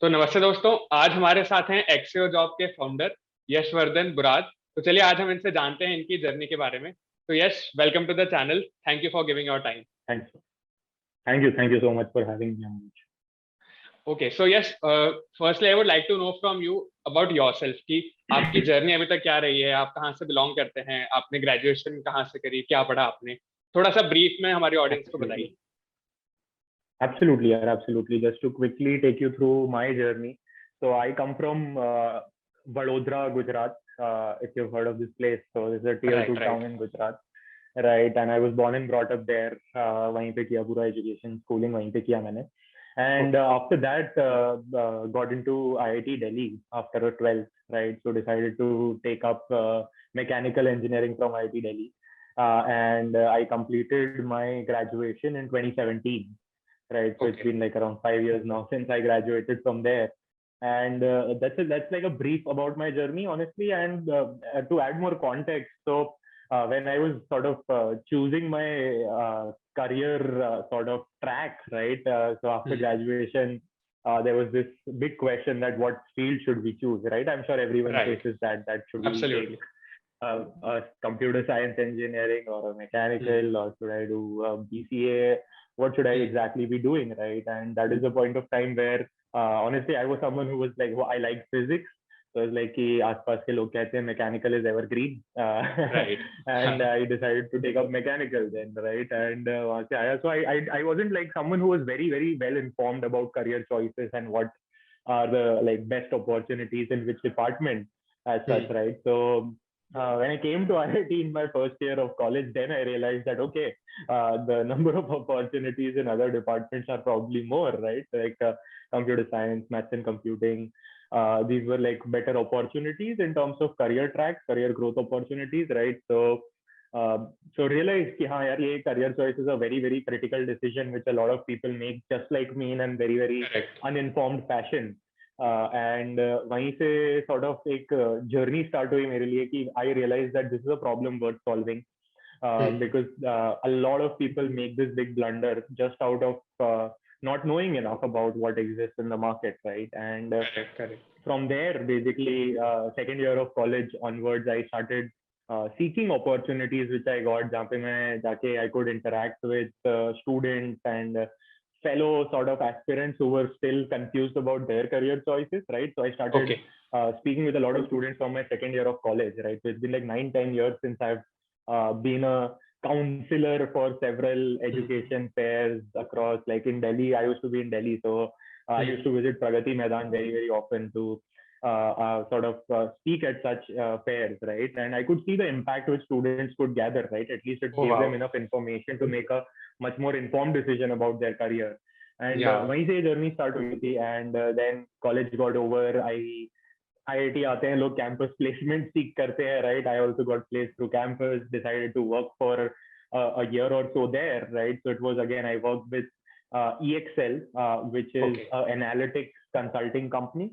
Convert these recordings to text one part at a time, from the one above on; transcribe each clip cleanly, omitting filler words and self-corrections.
तो नमस्ते दोस्तों, आज हमारे साथ हैं एक्सियो जॉब के फाउंडर यशवर्धन बुराद। तो चलिए आज हम इनसे जानते हैं इनकी जर्नी के बारे में। तो Yash, welcome to the channel. Thank you for giving your time. Thanks. Thank you so much for having me, Ambuj. Okay, so Yash, firstly I would like to know from you about yourself कि आपकी journey अभी तक क्या रही है, आप कहाँ से बिलोंग करते हैं, आपने ग्रेजुएशन कहाँ से करी, क्या पढ़ा आपने, थोड़ा सा ब्रीफ में हमारी ऑडियंस को बताइए। Absolutely, yeah, absolutely. Just to quickly take you through my journey. So I come from Vadodara, Gujarat. If you've heard of this place, so this is a tier right 2 right. town in Gujarat, right? And I was born and brought up there. वहीं पे किया पूरा education, schooling वहीं पे किया मैंने. And okay after that, got into IIT Delhi after a 12th, right? So decided to take up mechanical engineering from IIT Delhi. And I completed my graduation in 2017. Right, so it's okay been like around 5 years now since I graduated from there, and that's like a brief about my journey, honestly. And to add more context, so when I was sort of choosing my career sort of track, right? So after graduation, there was this big question that what field should we choose, right? I'm sure everyone right, faces that should we take absolutely. a computer science engineering or a mechanical, or should I do BCA? What should I exactly be doing, right? And that is the point of time where honestly I was someone who was like, well, I like physics. So it's like कि आसपास के लोग कहते हैं mechanical is evergreen, right. and I decided to take up mechanical then, right? And वहाँ से आया. So I wasn't like someone who was very well informed about career choices and what are the like best opportunities in which department as such, right? So when I came to IIT in my first year of college, then I realized that okay, the number of opportunities in other departments are probably more, right? Like computer science, maths and computing. These were like better opportunities in terms of career tracks, career growth opportunities, right? So uh, so realize कि हाँ यार, ये career choice is a very critical decision which a lot of people make just like me in a very correct. uninformed fashion. And वहीं से sort of एक journey start हुई मेरे लिए कि I realized that this is a problem worth solving. Because a lot of people make this big blunder just out of not knowing enough about what exists in the market, right? And correct correct. from there, basically, second year of college onwards, I started seeking opportunities which I got. जहाँ पे मैं जाके I could interact with students and fellow sort of aspirants who were still confused about their career choices, right? So I started okay speaking with a lot of students from my second year of college, right? So it's been like 9-10 years since I've been a counselor for several education fairs across, like in Delhi. I used to be in Delhi, so I used to visit Pragati Maidan very often to sort of speak at such fairs, right? And I could see the impact which students could gather, right? At least it oh gave wow. them enough information to make a much more informed decision about their career. And या वहीं से journey start हुई थी. And then college got over. IIT आते हैं लोग, campus placement सीख करते हैं, right? I also got placed through campus, decided to work for a year or so there, right? So it was again, I worked with EXL, which is okay an analytics consulting company,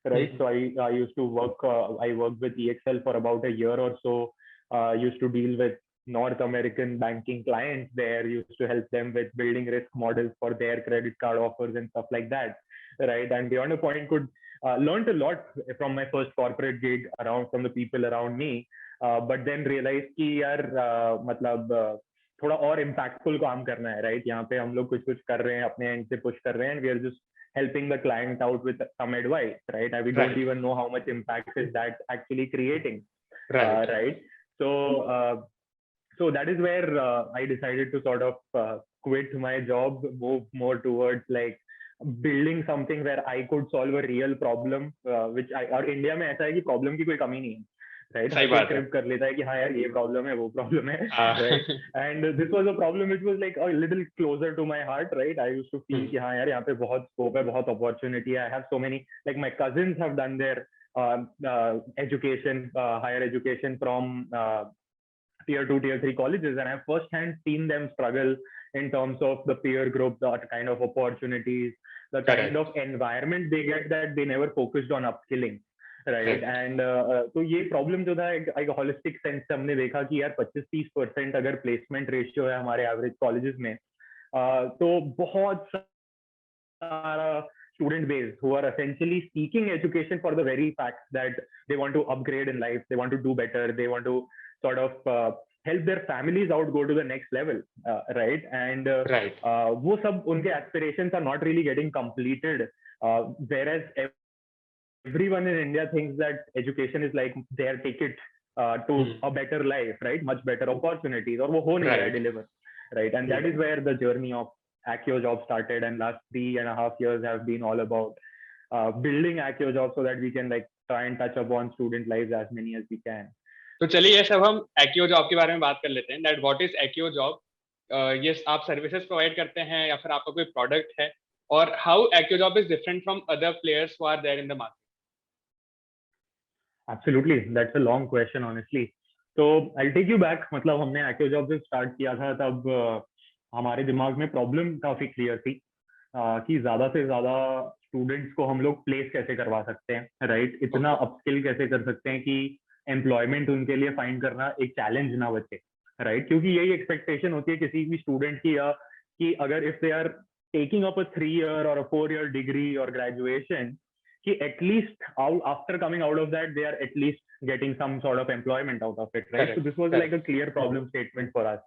right? So I used to work, I worked with EXL for about a year or so. Used to deal with North American banking clients there, used to help them with building risk models for their credit card offers and stuff like that, right? And beyond a point, could learned a lot from my first corporate gig around from the people around me, but then realized कि यार मतलब थोड़ा और impactful काम करना है, right? यहाँ पे हम लोग कुछ कर रहे हैं, अपने end से push कर रहे हैं, and we are just helping the client out with some advice, right? And we don't right even know how much impact is that actually creating, right right? So so that is where I decided to sort of quit my job, move more towards like building something where I could solve a real problem, which I, और India में ऐसा है कि problem की कोई कमी नहीं है, right? हर सही कोई बात है। स्क्रिप्ट कर लेता है कि हाँ यार ये प्रॉब्लम है, वो प्रॉब्लम है, हाँ right? And this was a problem which was like a little closer to my heart, right? I used to feel कि हाँ यार यहाँ पे बहुत scope है, बहुत opportunity है. I have so many, like my cousins have done their education, higher education from tier 2, tier 3 colleges, and I've firsthand seen them struggle in terms of the peer group, the kind of opportunities, the kind correct of environment they get, that they never focused on upskilling, right? Right And तो ये problem जो था एक holistic sense से हमने देखा कि यार 25-30% अगर प्लेसमेंट रेशियो है हमारे एवरेज कॉलेजेस में, तो बहुत सारा student base who are essentially seeking education for the very fact that they want to upgrade in life, they want to do better, they want to sort of help their families out go to the next level, right? And Right. wo sab unke aspirations are not really getting completed, whereas everyone in India thinks that education is like their ticket to a better life, right? Much better opportunities, or wo ho nahi raha hai Right. deliver, right? And that is where the journey of AccioJob started, and last 3.5 years have been all about building AccioJob so that we can like try and touch upon student lives as many as we can. तो चलिए ये सब हम AccioJob के बारे में बात कर लेते हैं. That what is AccioJob? ये आप सर्विसेज प्रोवाइड करते हैं या फिर आपका कोई प्रोडक्ट है, और how AccioJob is different from other players who are there in the market? Absolutely, that's a long question honestly. So I'll take you back. मतलब हमने AccioJob से स्टार्ट किया था तब हमारे दिमाग में प्रॉब्लम काफी क्लियर थी कि ज्यादा से ज्यादा स्टूडेंट्स को हम लोग प्लेस कैसे करवा सकते हैं, राइट? इतना अपस्किल कैसे कर सकते हैं कि एम्प्लॉयमेंट उनके लिए फाइंड करना एक चैलेंज ना बचे, राइट? क्योंकि यही एक्सपेक्टेशन होती है किसी भी स्टूडेंट की, कि अगर if they are taking up a 3 year और अ 4 year डिग्री और ग्रेजुएशन, कि at least after coming out of that they are at least getting some sort of employment out of it, right? So this was like a clear problem statement for us,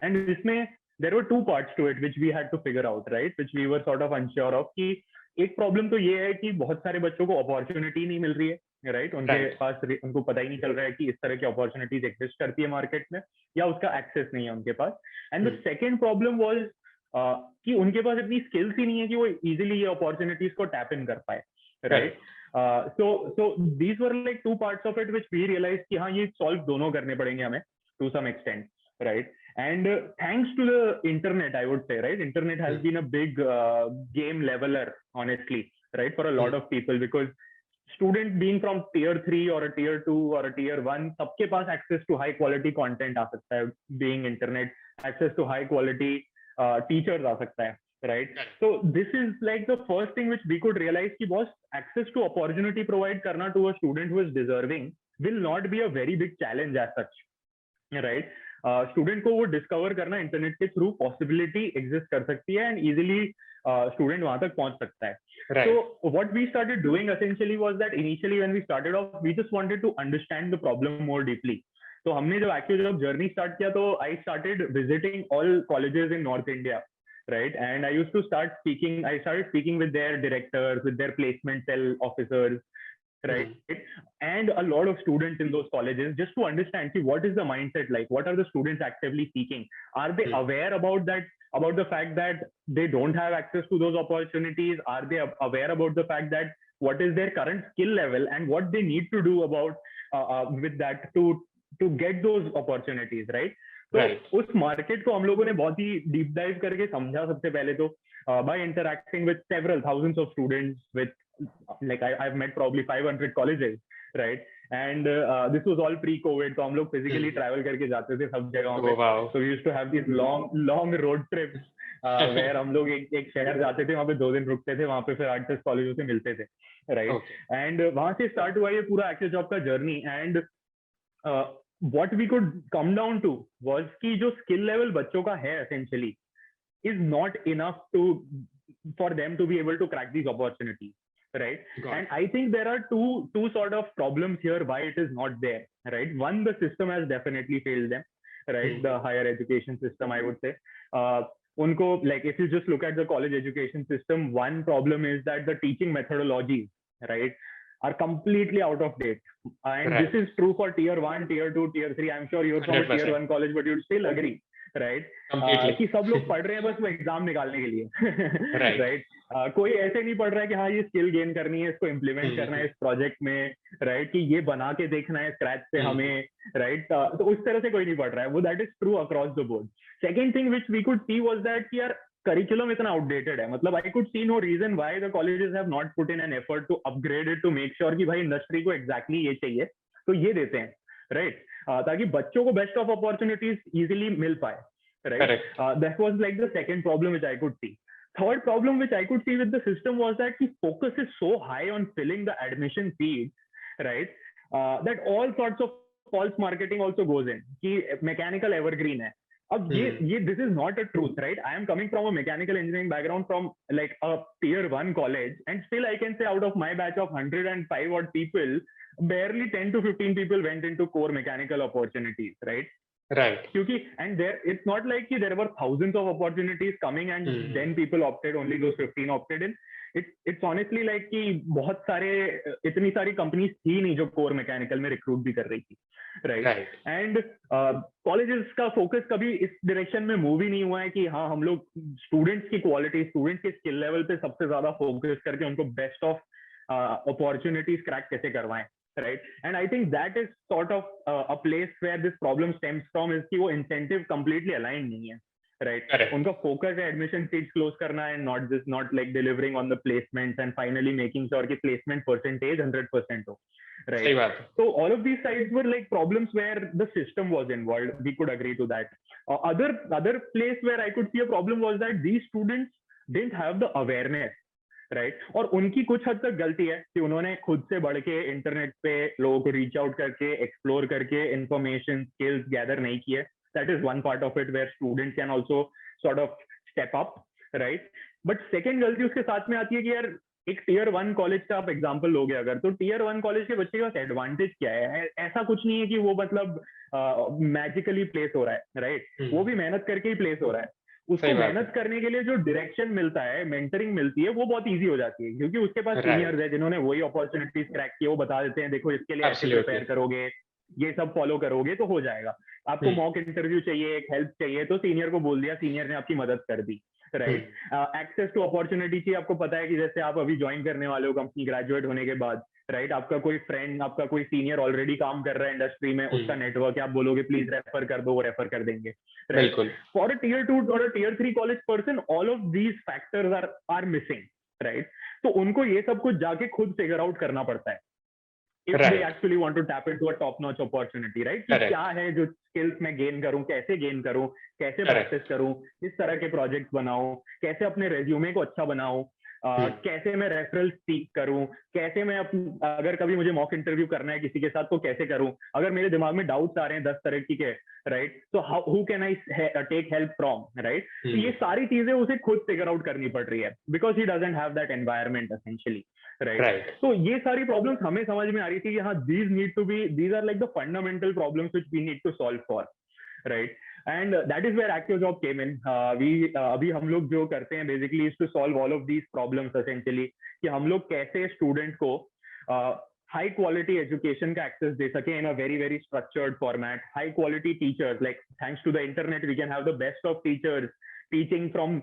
and इसमें there were 2 parts to it which we had to figure out, right? Which we were sort of unsure of. कि एक problem तो ये है कि बहुत सारे बच्चों को अपॉर्चुनिटी नहीं मिल रही है, राइट? उनके पास उनको पता ही नहीं चल रहा है कि इस तरह की अपॉर्चुनिटीज एग्जिस्ट करती है मार्केट में, या उसका एक्सेस नहीं है उनके पास. And the second problem was कि उनके पास इतनी स्किल्स ही नहीं है कि वो इजीली ये अपॉर्चुनिटीज को टैप इन कर पाए, right? so these were like 2 parts of it which we realized कि हाँ ये सॉल्व दोनों करने पड़ेंगे हमें to some extent, right? And thanks to the internet, I would say, right? Internet has been a big game leveler, honestly, right? For a lot of people, because students being from tier 3 or a tier 2 or a tier 1, सबके पास access to high quality content आ सकता है, being internet, access to high quality teachers आ सकता है, right? So this is like the first thing which we could realize कि boss, access to opportunity provide करना to a student who is deserving will not be a very big challenge as such, right? Student को वो discover करना internet के through possibility exist कर सकती है, and easily student वहां तक पहुंच सकता है. So what we started doing essentially was that initially when we started off, we just wanted to understand the problem more deeply. तो हमने जब AccioJob जर्नी स्टार्ट किया तो I started visiting all colleges in North India, right? And I used to started speaking with their directors, with their placement cell officers, right? And a lot of students in those colleges, just to understand, see, what is the mindset like? What are the students actively seeking? Are they aware about the fact that they don't have access to those opportunities? Are they aware about the fact that what is their current skill level and what they need to do about with that to get those opportunities, right? तो उस market को हम लोगों ने बहुत ही deep dive करके समझा सबसे पहले तो, by interacting with several thousands of students, with like I've met probably 500 colleges, right? And this was all pre-COVID, तो हम लोग physically travel करके जाते थे सब जगहों पे. So we used to have these long road trips where हम लोग एक शहर जाते थे, वहाँ पे 2 दिन रुकते थे, वहाँ पे फिर 8-10 कॉलेजों से मिलते थे, right? And वहाँ से स्टार्ट हुआ ये पूरा AccioJob का journey. And what we could come down to was कि जो skill level बच्चों का है essentially is not enough for them to be able to crack these opportunities, right? And I think there are two sort of problems here why it is not there, right? One, the system has definitely failed them, right? The higher education system, I would say. Unko, like if you just look at the college education system, one problem is that the teaching methodologies, right, are completely out of date. And this is true for tier 1, tier 2, tier 3. I'm sure you're from a tier 1 college, but you'd still agree, right? कि सब लोग पढ़ रहे हैं बस वो exam निकालने के लिए, right? कोई ऐसे नहीं पढ़ रहा है कि हाँ ये स्किल गेन करनी है, इसको इम्प्लीमेंट करना है इस प्रोजेक्ट में, राइट? कि ये बना के देखना है स्क्रैच से हमें, राइट? तो उस तरह से कोई नहीं पढ़ रहा है वो. That is true across the board. Second thing which we could see was that कि यार करिकुलम इतना आउटडेटेड है. मतलब I could see no reason why the colleges have not put in an effort to upgrade it, to make sure कि भाई industry को exactly ये चाहिए तो ये देते हैं, राइट? ताकि बच्चों को बेस्ट ऑफ अपॉर्चुनिटीज इजीली मिल पाए, right? That was like the second problem which I could see. Third problem which I could see with the system was that the focus is so high on filling the admission seats, right? That all sorts of false marketing also goes in. कि mechanical evergreen है, अब ये this is not a truth, right? I am coming from a mechanical engineering background from like a tier 1 college, and still I can say out of my batch of 105 odd people, barely 10 to 15 people went into core mechanical opportunities, right? Right. क्योंकि and there it's not like there were thousands of opportunities coming and then people opted, only those 15 opted in. It's honestly like कि बहुत सारे इतनी सारी companies थी नहीं जो core mechanical में रिक्रूट भी कर रही थी, राइट? एंड कॉलेजेस का फोकस कभी इस डायरेक्शन में मूव ही नहीं हुआ है कि हाँ हम लोग स्टूडेंट्स की क्वालिटी, स्टूडेंट्स के स्किल लेवल पे सबसे ज्यादा फोकस करके उनको बेस्ट ऑफ अपॉर्चुनिटीज क्रैक कैसे करवाएं, right? And I think that is sort of a place where this problem stems from, is कि वो incentive completely aligned नहीं है, right? Correct. उनका focus है admission seats close करना and not like delivering on the placements and finally making sure कि placement percentage 100% हो, right? सही बात है. So all of these sides were like problems where the system was involved. We could agree to that. Other place where I could see a problem was that these students didn't have the awareness, right? और उनकी कुछ हद तक गलती है कि उन्होंने खुद से बढ़ के इंटरनेट पे लोगों को रीच आउट करके एक्सप्लोर करके इंफॉर्मेशन स्किल्स गैदर नहीं किए. That is one part of it where student can also sort of step up, right? But second गलती उसके साथ में आती है कि यार एक टियर 1 कॉलेज का आप एग्जांपल लोगे अगर, तो टियर 1 कॉलेज के बच्चे के पास एडवांटेज क्या है? ऐसा कुछ नहीं है कि वो मतलब मैजिकली प्लेस हो रहा है, राइट? वो भी मेहनत करके ही प्लेस हो रहा है. उसको मेहनत करने के लिए जो डायरेक्शन मिलता है, मेंटरिंग मिलती है, वो बहुत इजी हो जाती है क्योंकि उसके पास सीनियर्स है जिन्होंने वही अपॉर्चुनिटीज क्रैक की. वो बता देते हैं देखो इसके लिए ऐसे प्रिपेयर करोगे, ये सब फॉलो करोगे तो हो जाएगा. आपको मॉक इंटरव्यू चाहिए, एक हेल्प चाहिए, तो सीनियर को बोल दिया, सीनियर ने आपकी मदद कर दी, राइट? एक्सेस टू अपॉर्चुनिटी चाहिए, आपको पता है कि जैसे आप अभी ज्वाइन करने वाले हो कंपनी ग्रेजुएट होने के बाद, राइट? आपका कोई फ्रेंड, आपका कोई सीनियर ऑलरेडी काम कर रहा है इंडस्ट्री में, उसका नेटवर्क है, आप बोलोगे प्लीज रेफर कर दो, वो रेफर कर देंगे, राइट? फॉर अ टियर 2 और a tier 3 college person, all of these factors are missing, right? तो उनको ये सब कुछ जाके खुद फिगर आउट करना पड़ता है if they actually want to tap into a top notch opportunity, right? कि क्या है जो skills मैं gain करूं, कैसे gain करूं, कैसे practice करूं, किस तरह के projects बनाऊं, कैसे अपने resume को अच्छा बनाऊं, कैसे मैं रेफरल सीख करूं, कैसे मैं अगर कभी मुझे मॉक इंटरव्यू करना है किसी के साथ तो कैसे करूं, अगर मेरे दिमाग में डाउट्स आ रहे हैं 10 तरह के, राइट? तो who can I take help from, right? तो ये सारी चीजें उसे खुद फिगर आउट करनी पड़ रही है because he doesn't have that environment essentially, right? तो ये सारी प्रॉब्लम्स हमें समझ में आ रही थी कि हाँ these are like the fundamental problems which we need to solve for, right? And that is where AccioJob came in. अभी हम लोग जो करते हैं basically is to solve all of these problems essentially, कि हम लोग कैसे स्टूडेंट को high quality education का access दे सके in a very very structured format, high quality teachers, like thanks to the internet we can have the best of teachers teaching from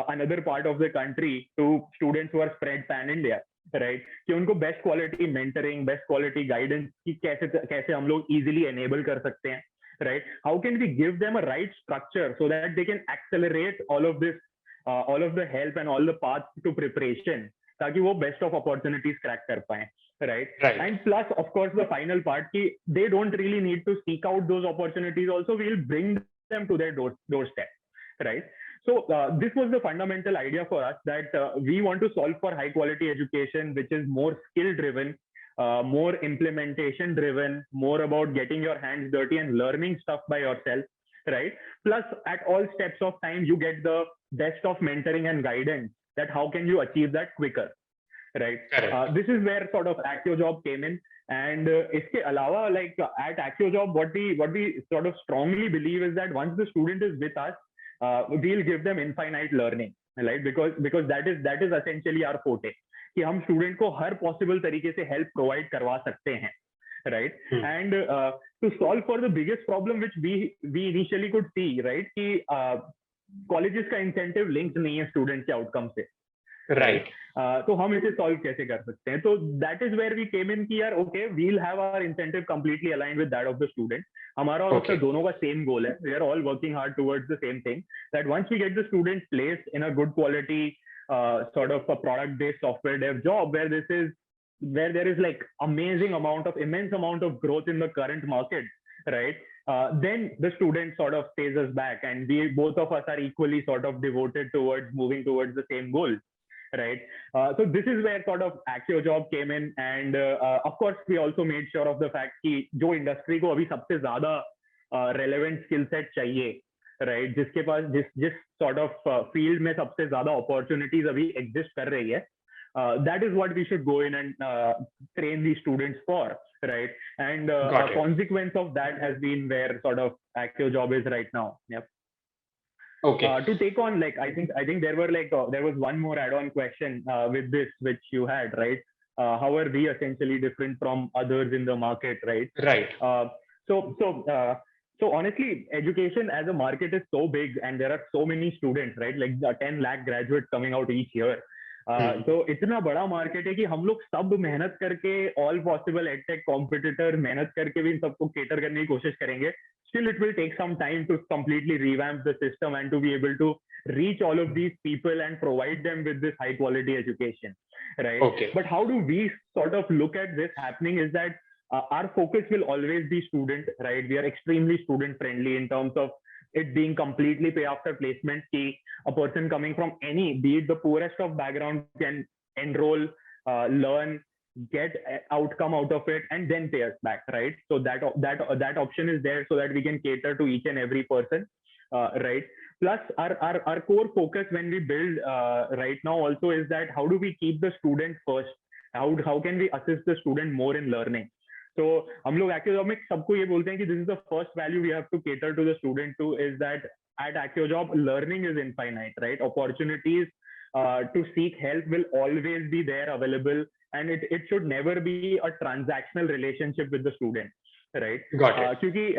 another part of the country to students who are spread pan India, right? कि उनको best quality mentoring, best quality guidance की कैसे हम लोग easily enable कर सकते हैं, right? How can we give them a right structure so that they can accelerate all of this, all of the help and all the paths to preparation, ताकि वो best of opportunities crack कर पाए, right? And plus of course the final part कि they don't really need to seek out those opportunities, also we will bring them to their doorstep, right? So this was the fundamental idea for us, that we want to solve for high quality education which is more skill driven, more implementation driven, more about getting your hands dirty and learning stuff by yourself, right? Plus at all steps of time you get the best of mentoring and guidance, that how can you achieve that quicker, right? This is where sort of AccioJob came in. And इसके अलावा like at AccioJob what we sort of strongly believe is that once the student is with us, we'll give them infinite learning, right? Because that is essentially our forte, कि हम student को हर possible तरीके से help provide करवा सकते हैं, right? And to solve for the biggest problem which we initially could see, right, कि colleges का इंसेंटिव लिंक्ड नहीं है स्टूडेंट के आउटकम से, राइट? तो हम इसे सॉल्व कैसे कर सकते हैं? तो that is where we came in कि यार okay we will have our incentive completely aligned with that of the student. हमारा और उसका दोनों का सेम गोल है. We are all working hard towards the same thing, that once we get the student placed in a good quality sort of a product based software dev job where there is like immense amount of growth in the current market, right? Then the student sort of pays us back and both of us are equally sort of devoted towards moving towards the same goal, right? So this is where sort of AccioJob came in, and of course we also made sure of the fact कि जो industry को अभी सबसे ज्यादा relevant skill set चाहिए, right, जिसके पास जिस sort of field में सबसे ज्यादा अपॉर्चुनिटीज अभी एग्जिस्ट कर रही है, that is what we should go in and train these students for, right? And a Got it. consequence of that has been where sort of AccioJob is right now. Yep. Okay. To take on, like, I think there were like there was one more add-on question with this which you had, right? How are we essentially different from others in the market, right? Right. So honestly, education as a market is so big, and there are so many students, right? Like 10 lakh graduates coming out each year. तो इतना बड़ा market है कि हम लोग सब मेहनत करके ऑल पॉसिबल एडटेक कॉम्पिटिटर मेहनत करके भी इन सबको केटर करने की कोशिश करेंगे. Still, it will take some time to completely revamp the system and to be able to reach all of these people and provide them with this high quality education, right? Okay. But how do we sort of look at this happening is that our focus will always be student, right? We are extremely student friendly in terms of it being completely pay after placement. Ki a person coming from any, be it the poorest of background, can enroll, learn, get outcome out of it, and then pay us back, right? So that option is there so that we can cater to each and every person, right? Plus our core focus when we build right now also is that how do we keep the student first? How can we assist the student more in learning? So हम लोग AccioJob में सबको ये बोलते हैं कि this is the first value we have to cater to the student to, is that at AccioJob learning is infinite, right? Opportunities to seek help will always be there available, and it should never be a transactional relationship with the student, right? Got it. क्योंकि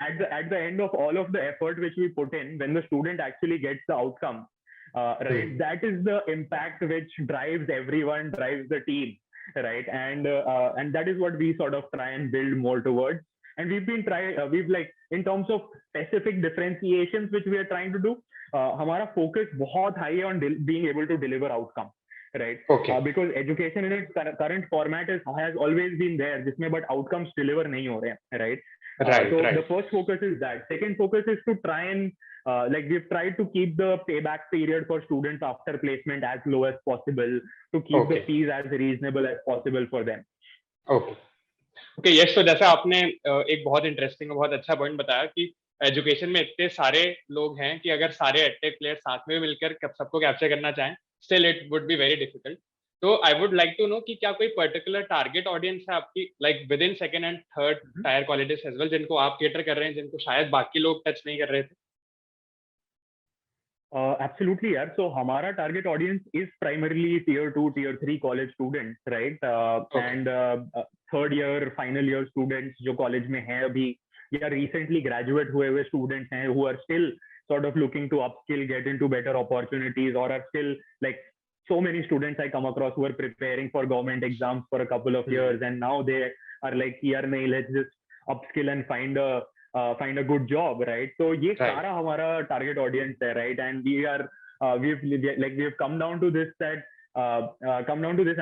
at the end of all of the effort which we put in, when the student actually gets the outcome, right, that is the impact which drives everyone, drives the team, right? And that is what we sort of try and build more towards. And we've like, in terms of specific differentiations which we are trying to do, हमारा focus बहुत high on being able to deliver outcome, right? Okay. Because education in its current format has always been there, जिसमें but outcomes deliver नहीं हो रहे हैं, right? So the first focus is that. Second focus is to try and like we've tried to keep the payback period for students after placement as low as possible, to keep the fees as reasonable as possible for them. Okay, yes. तो जैसा आपने एक बहुत interesting और बहुत अच्छा point बताया कि एजुकेशन में इतने सारे लोग हैं कि अगर सारे एडटेक प्लेयर साथ में मिलकर सबको कैप्चर करना चाहें, still it would be very difficult. तो I would like to know कि क्या कोई पर्टिकुलर टारगेट ऑडियंस है आपकी, like within second and third tier colleges as well, जिनको आप केटर कर रहे हैं, जिनको शायद बाकी लोग टच नहीं कर रहे थे? Absolutely, यार. So हमारा target audience is primarily tier 2, tier 3 college students, right? And third year, final year students जो college में हैं अभी, या recently graduate हुए students हैं who are still sort of looking to upskill, get into better opportunities, or are still like so many students I come across who are preparing for government exams for a couple of years, and now they are like, यार नहीं, let's just upskill and find a good job, right? So ये सारा हमारा target audience है, right? And we've come down to this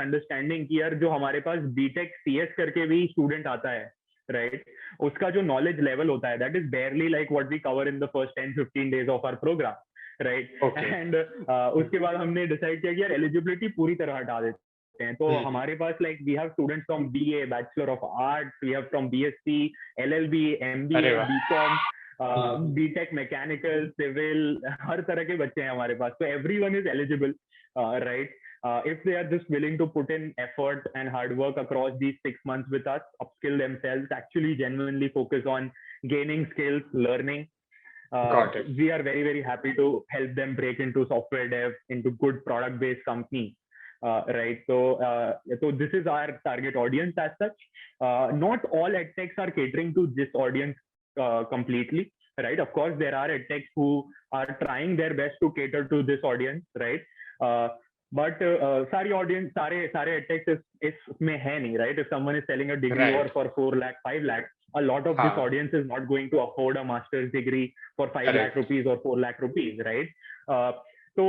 understanding कि यार जो हमारे पास BTech CS करके भी student आता है, right? उसका जो knowledge level होता है, that is barely like what we cover in the first 10-15 days of our program, right? And उसके बाद हमने decide किया कि यार eligibility पूरी तरह हटा देते हैं. तो हमारे पास like we have students from BA, Bachelor of Arts, we have from BSc, LLB, MBA, BCom, BTech, Mechanical, Civil, हर तरह के बच्चे हैं हमारे पास. So everyone is eligible, right? If they are just willing to put in effort and hard work across these 6 months with us, upskill themselves, actually genuinely focus on gaining skills, learning, we are very, very happy to help them break into software dev, into good product-based companies. Right. So this is our target audience as such. Not all edtechs are catering to this audience completely, right? Of course, there are edtechs who are trying their best to cater to this audience, right? But सारी audience, सारे edtechs इसमें है नहीं, right? If someone is selling a degree or for 4 lakh, 5 lakh, a lot of this audience is not going to afford a master's degree for 5 lakh rupees or 4 lakh rupees, right? So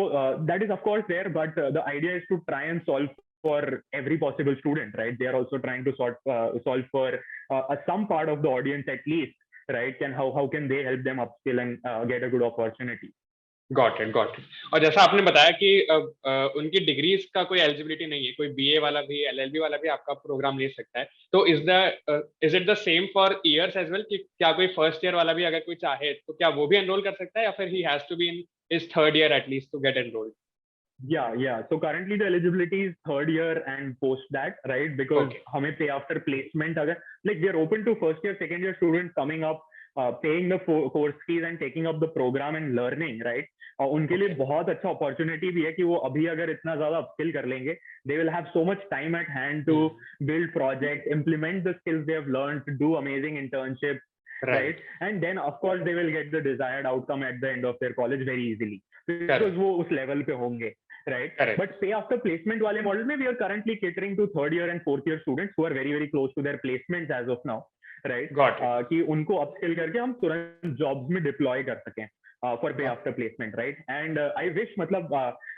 that is of course there, but the idea is to try and solve for every possible student, right? They are also trying to solve for some part of the audience at least, right? How can they help them upskill and get a good opportunity? Got it, got it. और जैसा आपने बताया कि उनकी degrees का कोई eligibility नहीं है, कोई बीए वाला भी एलएलबी वाला भी आपका प्रोग्राम ले सकता है, तो is it the same for years as well, कि क्या कोई फर्स्ट ईयर वाला भी अगर कोई चाहे तो क्या वो भी एनरोल कर सकता है, या फिर he has to be in his third year at least to get enrolled? Yeah. So currently the eligibility is third year and post that, right? Because okay, हमें pay after placement अगर like we are open to first year, second year students coming up, paying the course fees and taking up the program and learning, right? और उनके लिए okay, बहुत अच्छा opportunity भी है कि वो अभी अगर इतना ज्यादा अपस्किल कर लेंगे, they will have so much time at hand to build projects, implement the skills they have learned, to do amazing internships, right? Right, And then of course they will get the desired outcome at the end of their college very easily because correct, वो उस level पे होंगे, right? Correct, But pay after placement वाले model में we are currently catering to third year and fourth year students who are very very close to their placements as of now, right? Got it, कि उनको upskill करके हम तुरंत jobs में deploy कर सकें for pay after placement, right? And I wish मतलब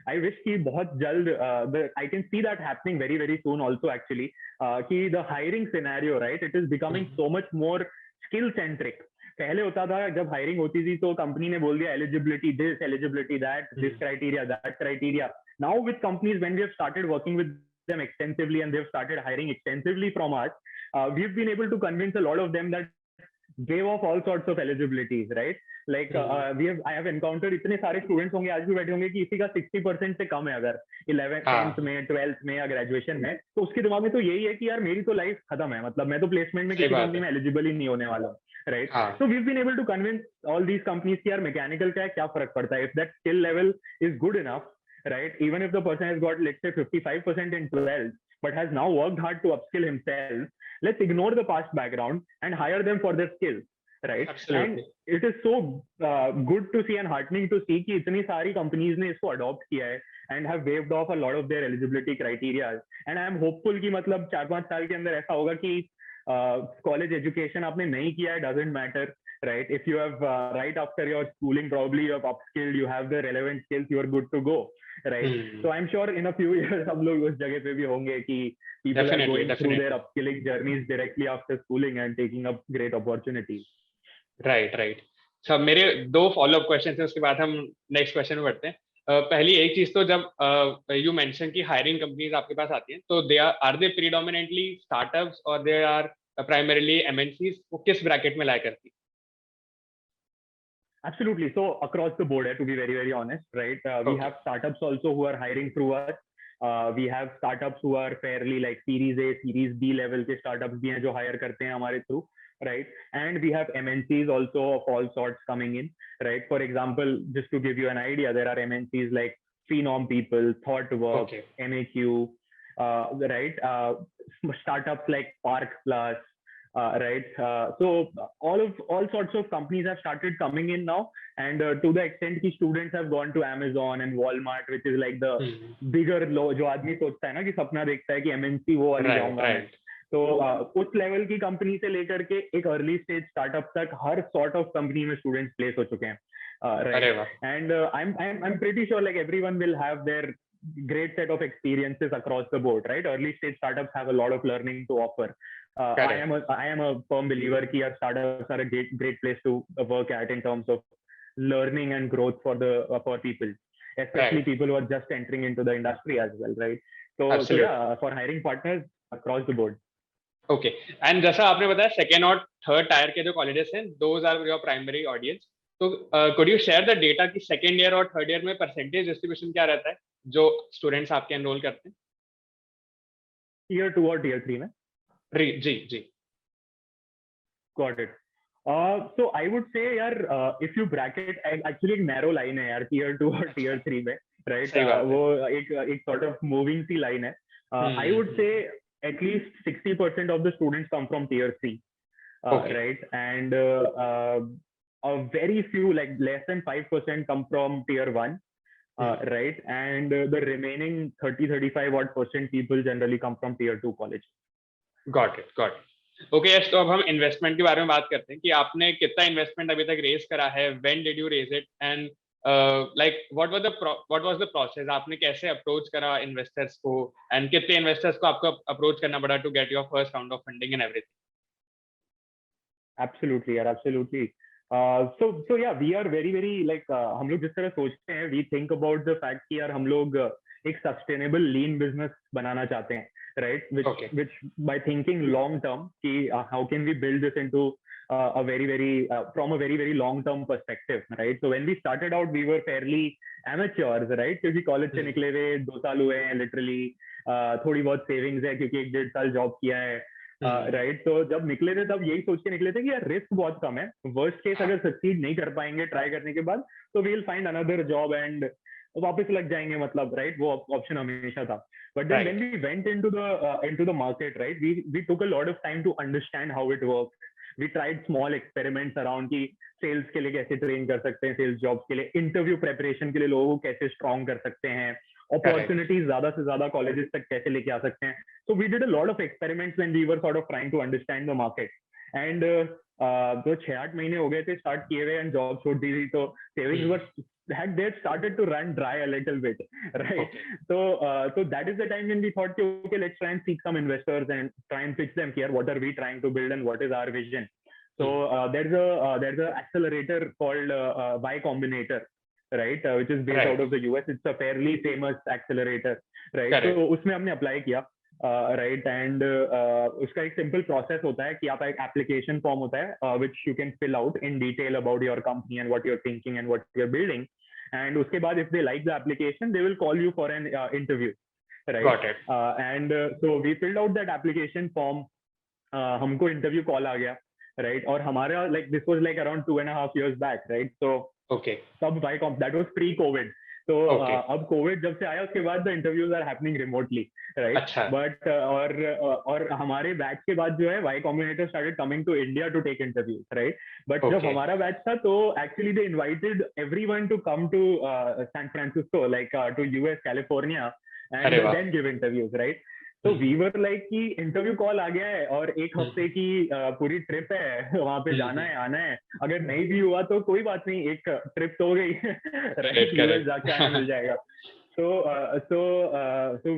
I wish कि बहुत जल्द I can see that happening very very soon also actually, कि the hiring scenario, right? It is becoming so much more skill centric. पहले होता था जब hiring होती थी तो कंपनी ने बोल दिया eligibility this, eligibility that, this criteria, that criteria. Now with companies when we have started working with them extensively and they've started hiring extensively from us, we've been able to convince a lot of them that gave off all sorts of eligibilities, right? Like I have encountered इतने सारे students होंगे आज भी बैठे होंगे कि इसी का 60% से कम है अगर 11th 10th में 12th में या ग्रेजुएशन में, तो उसके दिमाग में तो यही है कि यार मेरी तो लाइफ खत्म है, मतलब मैं तो प्लेसमेंट में सही किसी बात कंपनी है, में एलिजिबल ही नहीं होने वाला हूँ, right? हाँ, So we've been able to convince all these companies कि यार मैकेनिकल का है, क्या फर्क पड़ता है, if that skill level is good enough, right? Even if the person has got let's say 55% in 12th but has now worked hard to upskill himself, let's ignore the past background and hire them for their skills, right? And absolutely, it is so good to see and heartening to see कि इतनी सारी companies ने इसको adopt किया है and have waived off a lot of their eligibility criteria. And I am hopeful कि मतलब 4-5 साल के अंदर ऐसा होगा कि college education आपने नहीं किया है, doesn't matter, right? If you have right after your schooling probably you have upskilled, you have the relevant skills, you are good to go, right? So I'm sure in a few years हम लोग उस जगह पे भी होंगे कि people are definitely, going through their definitely, upskilling journeys directly after schooling and taking up great opportunities. Right, right. सब मेरे दो फॉलोअप क्वेश्चन है, उसके बाद हम नेक्स्ट क्वेश्चन में बढ़ते हैं। पहली एक चीज तो जब यू मेंशन कि हायरिंग कंपनीज आपके पास आती हैं, तो they are they predominantly startups और दे आर प्राइमरीली एमएनसीज, वो किस ब्रैकेट में लाया करती? Absolutely. So across the board, to be very, very honest, right? We okay, have startups also who are hiring through us. We have startups who are fairly like Series A, Series B level के startups भी हैं जो hire करते हैं हमारे through, right? And we have MNCs also of all sorts coming in, right? For example, just to give you an idea, there are MNCs like Phenom People, ThoughtWorks, okay, MAQ, right? Startups like Park Plus, right? So all sorts of companies have started coming in now, and to the extent कि students have gone to Amazon and Walmart, which is like the bigger जो आदमी सोचता है ना कि सपना देखता है कि MNC वो वाली राइट, जाऊंगा मैं, राइट, तो उस लेवल की कंपनी से लेकर के एक अर्ली स्टेज स्टार्टअप तक हर सॉर्ट ऑफ कंपनी में स्टूडेंट्स प्लेस हो चुके हैं, अरे right? वाह, And I'm pretty sure like everyone will have their great set of experiences across the board, right? Early stage startups have a lot of learning to offer. Correct, I am a firm believer कि यार startups are a great place to work at in terms of learning and growth for people, especially right, people who are just entering into the industry as well, right? So absolutely, yeah, for hiring partners across the board. Okay. And जैसा आपने बताया second और third tier के जो colleges हैं, those are your primary audience, तो could you share the data कि second year और थर्ड ईयर में परसेंटेज डिस्ट्रीब्यूशन क्या रहता है जो स्टूडेंट्स आपके एनरोल करते हैं? Tier 2 और Tier 3 में? जी, जी, Got it. So I would say यार if you bracket actually एक narrow line है यार Tier 2 और Tier 3 में, right? सही बात है, वो एक sort of moving see line है. I would say at least 60% of the students come from Tier 3, okay, right? And a very few, like less than 5% come from Tier 1, right? And the remaining 30-35 odd percent people generally come from Tier 2 college. Got it, got it. Okay yes, तो अब हम investment के बारे में बात करते हैं कि आपने कितना इन्वेस्टमेंट अभी तक रेज करा है, when did you raise it, and like what was the process, आपने कैसे अप्रोच करा इन्वेस्टर्स को, एंड कितने इन्वेस्टर्स को आपको अप्रोच करना पड़ा to get your first round of funding and everything? Absolutely, yeah, absolutely. So yeah, we are very like हम लोग जिस तरह सोचते हैं, we think about the fact कि यार हम लोग एक sustainable lean business बनाना चाहते हैं, right? Which by thinking long term कि how can we build this into a very from a very long term perspective, right? So when we started out, we were fairly amateurs, right? क्योंकि college से निकले हुए 2 साल हुए हैं literally, थोड़ी बहुत savings है क्योंकि 1-1.5 साल job किया है, राइट. तो जब निकले थे तब यही सोच के निकले थे कि यार रिस्क बहुत कम है, वर्स्ट केस अगर सक्सीड नहीं कर पाएंगे ट्राई करने के बाद तो we will find another job and वापस लग जाएंगे, मतलब राइट, वो ऑप्शन हमेशा था. But then when we went into the market, right, we took a lot of time to understand how it works. We tried small experiments around की sales के लिए कैसे ट्रेन कर सकते हैं, सेल्स जॉब्स के लिए, इंटरव्यू प्रेपरेशन के लिए लोगों को कैसे स्ट्रॉन्ग कर सकते हैं, अपॉर्चुनिटीज ज्यादा से ज्यादा कॉलेजेस तक कैसे लेके आ सकते हैं. So we did a lot of experiments when we were sort of trying to understand the market. And तो 6-8 महीने हो गए थे स्टार्ट किए हुए एंड जॉब छोड़ दी थी, तो savings were had they started to run dry a little bit, right? So that is the time when we thought, okay, let's try and seek some investors and try and pitch them here, what are we trying to build and what is our vision. So there's a accelerator called Y Combinator, right, which is based out of the US. It's a fairly famous accelerator, right? So उसमें हमने apply किया, right, and उसका एक simple process होता है कि आप एक एप्लीकेशन फॉर्म होता है which you can fill out in detail about your company and what you are thinking and what you are building, and उसके बाद if they like the application they will call you for an interview, right. And so we filled out that application form, हमको interview call आ गया, right, और हमारा like this was like around 2.5 years back, right. तो तब that was pre Covid. तो अब Covid जब से आया उसके बाद the interviews are happening remotely, right. But और हमारे बैच के बाद जो है Y combinator started coming to India to take interviews, right. But जब हमारा बैच था तो actually they invited everyone to come to San Francisco, like to US, California, and then give interviews, right. तो we were like कि interview call आ गया है और 1 हफ्ते की पूरी ट्रिप है, वहां पे जाना है, आना है, अगर नहीं भी हुआ तो कोई बात नहीं, एक ट्रिप तो हो गई, राइट, यूएस जाके आने मिल जाएगा. So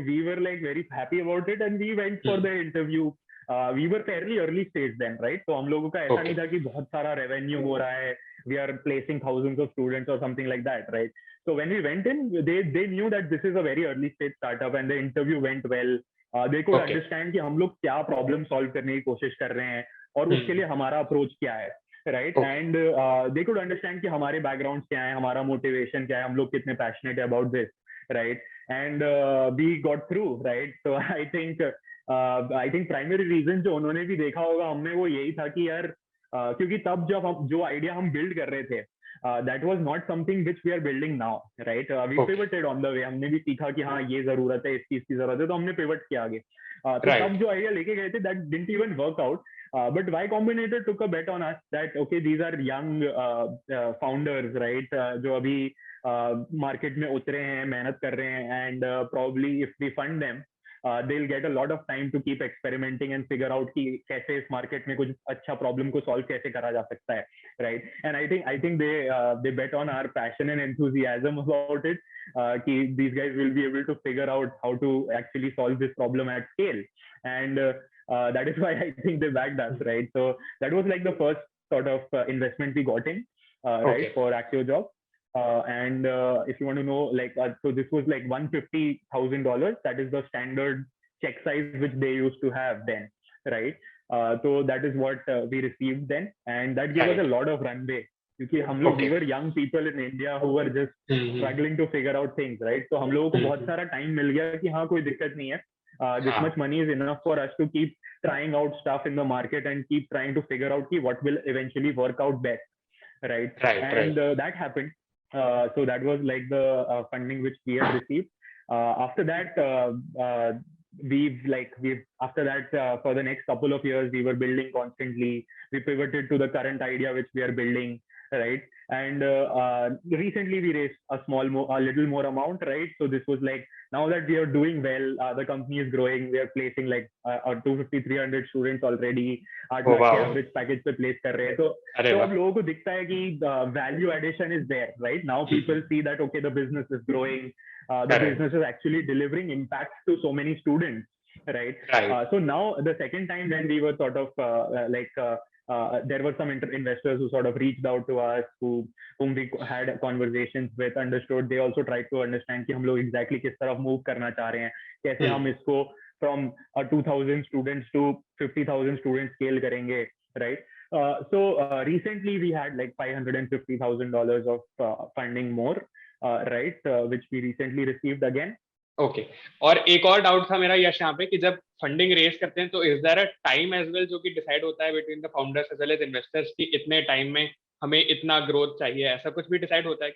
we were like very happy about it and we went for the interview. We were fairly early stage then, right? तो हम लोगों का ऐसा नहीं था कि बहुत सारा revenue हो रहा है, we are placing thousands of students or something like that, right? So when we went in, they knew that this is a very early stage startup and the interview went well. They could understand कि हम लोग क्या problem solve करने की कोशिश कर रहे हैं और उसके लिए हमारा approach क्या है, right? And they could understand कि हमारे backgrounds क्या है, हमारा motivation क्या है, हम लोग कितने passionate about this, right? And we got through, right? So I think primary reason जो उन्होंने भी देखा होगा हमने, वो यही था कि यार क्योंकि तब जब हम जो आइडिया हम बिल्ड कर रहे थे, that was not something which we are building now, right? We pivoted on the way. हमने भी सीखा कि हाँ ये जरूरत है, इस चीज की जरूरत है, तो हमने पिवट किया आगे. तो तब जो आइडिया लेके गए थे that didn't even work out. But Y Combinator took a bet on us that okay, these are young founders, right? जो अभी मार्केट में उतरे हैं, मेहनत कर रहे हैं, and probably if we fund them, they'll get a lot of time to keep experimenting and figure out कि कैसे इस मार्केट में कुछ अच्छा प्रॉब्लम को सॉल्व कैसे करा जा सकता है, right? And I think they bet on our passion and enthusiasm about it, कि these guys will be able to figure out how to actually solve this problem at scale, and that is why I think they backed us, right? So that was like the first sort of investment we got in, right, for AccioJob. And if you want to know, like, so this was like $150,000. That is the standard check size which they used to have then, right? So that is what we received then, and that gave us a lot of runway. क्योंकि हम लोग we were young people in India who were just struggling to figure out things, right? तो हम लोगों को बहुत सारा time मिल गया कि हाँ कोई दिक्कत नहीं है. This much money is enough for us to keep trying out stuff in the market and keep trying to figure out what will eventually work out best, right? And that happened. So that was like the funding which we have received. After that, after that for the next couple of years we were building constantly. We pivoted to the current idea which we are building, right? And recently we raised a little more amount, right? So this was like, now that we are doing well, the company is growing, we are placing like 250-300 students already. 8 lakh के average package पे place कर रहे हैं, तो अब लोगों को दिखता है कि value addition is there, right? Now people see that okay, the business is growing, the business is actually delivering impact to so many students, right? So now the second time when we were sort of there were some investors who sort of reached out to us, whom we had conversations with, understood. They also tried to understand कि हम लोग exactly किस तरफ move करना चाह रहे हैं, कैसे हम इसको from 2,000 students to 50,000 students scale करेंगे, right? So recently we had like $550,000 of funding more, right, which we recently received again. Okay और एक और डाउट था मेरा यश यहाँ पे कि जब फंडिंग रेज करते हैं तो is there a time as well जो कि डिसाइड होता है between the founders as well as investors कि इतने टाइम में हमें इतना ग्रोथ चाहिए, ऐसा कुछ भी डिसाइड होता है?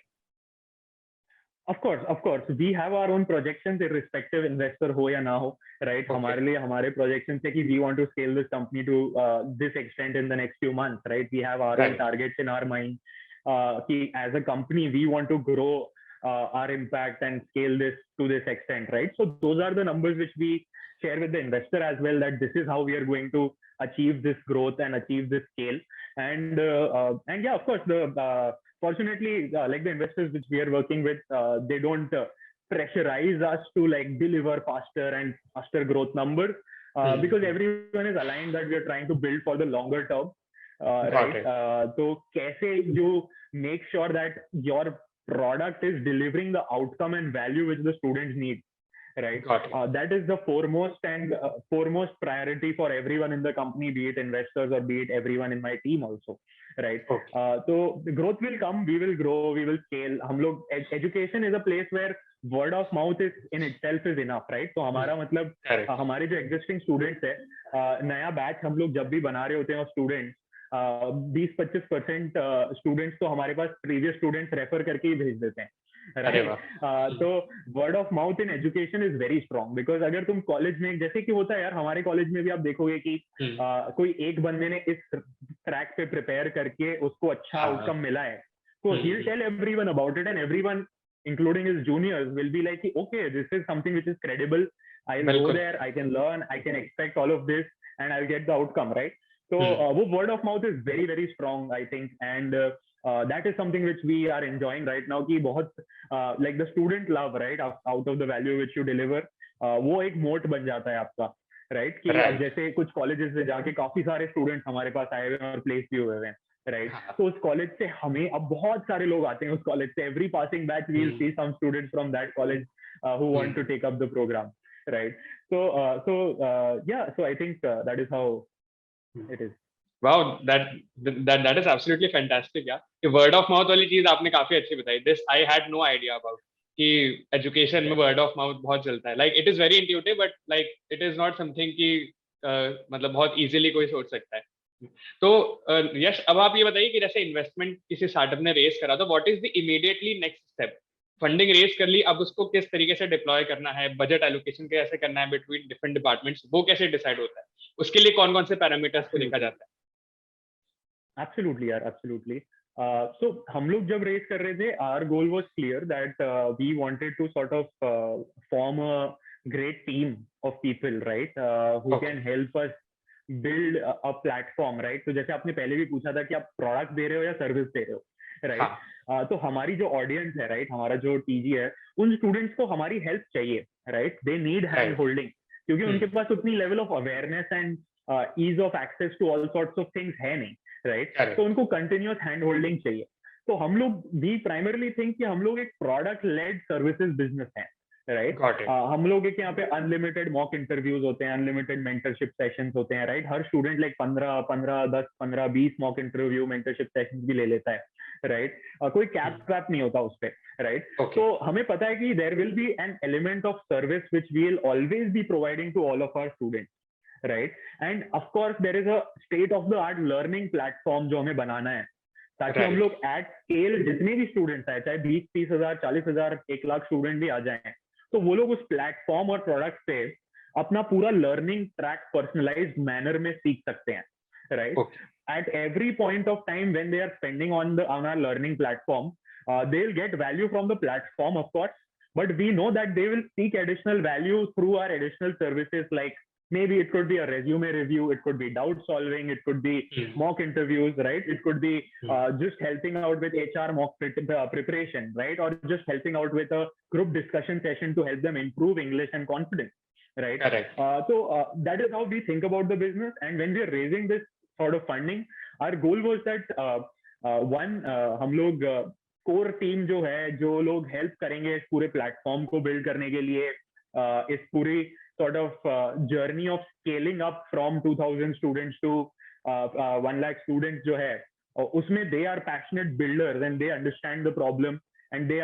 Of course, we have our own projections irrespective investor हो या ना हो, right? हमारे लिए हमारे projections है कि we want to scale this company to this extent in the next few months, right? We have our own targets in our mind. कि as a company we want to grow our impact and scale this to this extent, right? So those are the numbers which we share with the investor as well, that this is how we are going to achieve this growth and achieve this scale. And yeah, of course, fortunately, like the investors which we are working with, they don't pressurize us to like deliver faster and faster growth numbers, because everyone is aligned that we are trying to build for the longer term, right? So kaise you make sure that your product is delivering the outcome and value which the students need, right? That is the foremost and foremost priority for everyone in the company, be it investors or be it everyone in my team also, right? So the growth will come, we will grow, we will scale. हम लोग education is a place where word of mouth is in itself is enough, right? तो हमारा मतलब हमारे जो existing students है, नया batch हम लोग जब भी बना रहे होते हैं students, 20-25% स्टूडेंट्स तो हमारे पास प्रीवियस स्टूडेंट्स रेफर करके ही भेज देते हैं, राइट? तो word of mouth in education is very strong, because अगर तुम कॉलेज में, जैसे कि होता है यार, हमारे कॉलेज में भी आप देखोगे कि कोई एक बंदे ने इस ट्रैक पे प्रिपेयर करके उसको अच्छा आउटकम मिला है, तो he will tell everyone about it, and everyone including his juniors will be like, okay, this is something which is credible, I'll go there, I can learn, I can expect all of this and I'll get the outcome, right? So word of mouth is very, very strong, I think, and that is something which we are enjoying right now. कि बहुत like the student love, right, out of the value which you deliver, वो एक मोट बन जाता है आपका, right? कि जैसे कुछ कॉलेजेस से जाके काफी सारे स्टूडेंट्स हमारे पास आए हुए हैं और प्लेस भी हुए हैं, right? तो उस कॉलेज से हमें अब बहुत सारे लोग आते हैं उस कॉलेज से, every passing batch we'll see some students from that college who want to take up the program, right? So yeah, so I think that is how it is. Wow, that is absolutely fantastic, yeah. ये word of mouth वाली चीज आपने काफी अच्छी बताई. This I had no idea about कि education में word of mouth बहुत चलता है. Like it is very intuitive, but like it is not something कि मतलब बहुत easily कोई सोच सकता है. तो यश, अब आप ये बताइए कि जैसे इन्वेस्टमेंट किसी स्टार्टअप ने रेज करा, तो what is the immediately next step? Funding raise कर ली, अब उसको किस तरीके से डिप्लॉय करना है, बजट एलोकेशन कैसे करना है बिटवीन डिफरेंट डिपार्टमेंट्स, वो कैसे डिसाइड होता है? उसके लिए कौन कौन से पैरामीटर्स को देखा जाता है? Absolutely, यार, absolutely. So हम लोग जब रेज कर रहे थे, our goal was clear that we wanted to sort of form a great team of people, right, who can help us build a platform, right? तो जैसे आपने पहले भी पूछा था कि आप प्रोडक्ट दे रहे हो या सर्विस दे रहे हो, राइट? तो हमारी जो ऑडियंस है, राइट, हमारा जो टीजी है, उन स्टूडेंट्स को हमारी हेल्प चाहिए, right? They need hand holding, क्योंकि उनके पास उतनी level of awareness and ease of access to all sorts of things है नहीं, राइट? तो उनको कंटिन्यूअस हैंड होल्डिंग चाहिए. तो हम लोग वी प्राइमरली थिंक कि हम लोग एक प्रोडक्ट लेड सर्विसेज बिजनेस है, राइट? हम लोग एक यहाँ पे अनलिमिटेड मॉक इंटरव्यूज होते हैं, अनलिमिटेड मेंटरशिप सेशंस होते हैं, राइट? हर student like 15-20 mock interview mentorship sessions भी ले लेता है, राइट? कोई कैप वैप नहीं होता उस पर, राइट? तो हमें पता है कि there will be an element of service which we will always be providing to all of our students, right? And of course there is a state of the art learning platform जो हमें बनाना है, ताकि हम लोग at scale जितने भी students आए, चाहे 20-30 हजार, 40 हजार, 1 लाख स्टूडेंट भी आ जाएं, तो वो लोग उस प्लेटफॉर्म और प्रोडक्ट से अपना पूरा लर्निंग ट्रैक पर्सनलाइज्ड मैनर में सीख सकते हैं, right? At every point of time when they are spending on our learning platform, they will get value from the platform, of course, but we know that they will seek additional value through our additional services, like maybe it could be a resume review, it could be doubt solving, it could be mock interviews, right? It could be just helping out with HR mock preparation, right? Or just helping out with a group discussion session to help them improve English and confidence, right? So that is how we think about the business. And when we are raising this sort of funding, our goal was that one, हम लोग core team जो है, जो लोग help करेंगे इस पूरे platform को बिल्ड करने के लिए, इस पूरी sort of journey of scaling up from 2000 students to 1 lakh students जो है, उसमें they are passionate builders and they understand the problem and they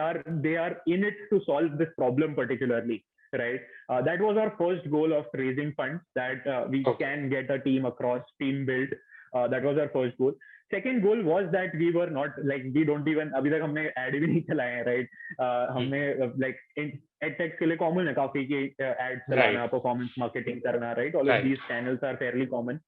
are in it to solve this problem particularly, right? That was our first goal of raising funds, that we can get a team across, team build. That was our first goal. Second goal was that we were not like, we don't even, अभी तक हमने ad भी नहीं चलाए हैं, right? हमने like edtech के लिए common है काफी कि ads चलाना, performance marketing करना, right? All of these channels are fairly common.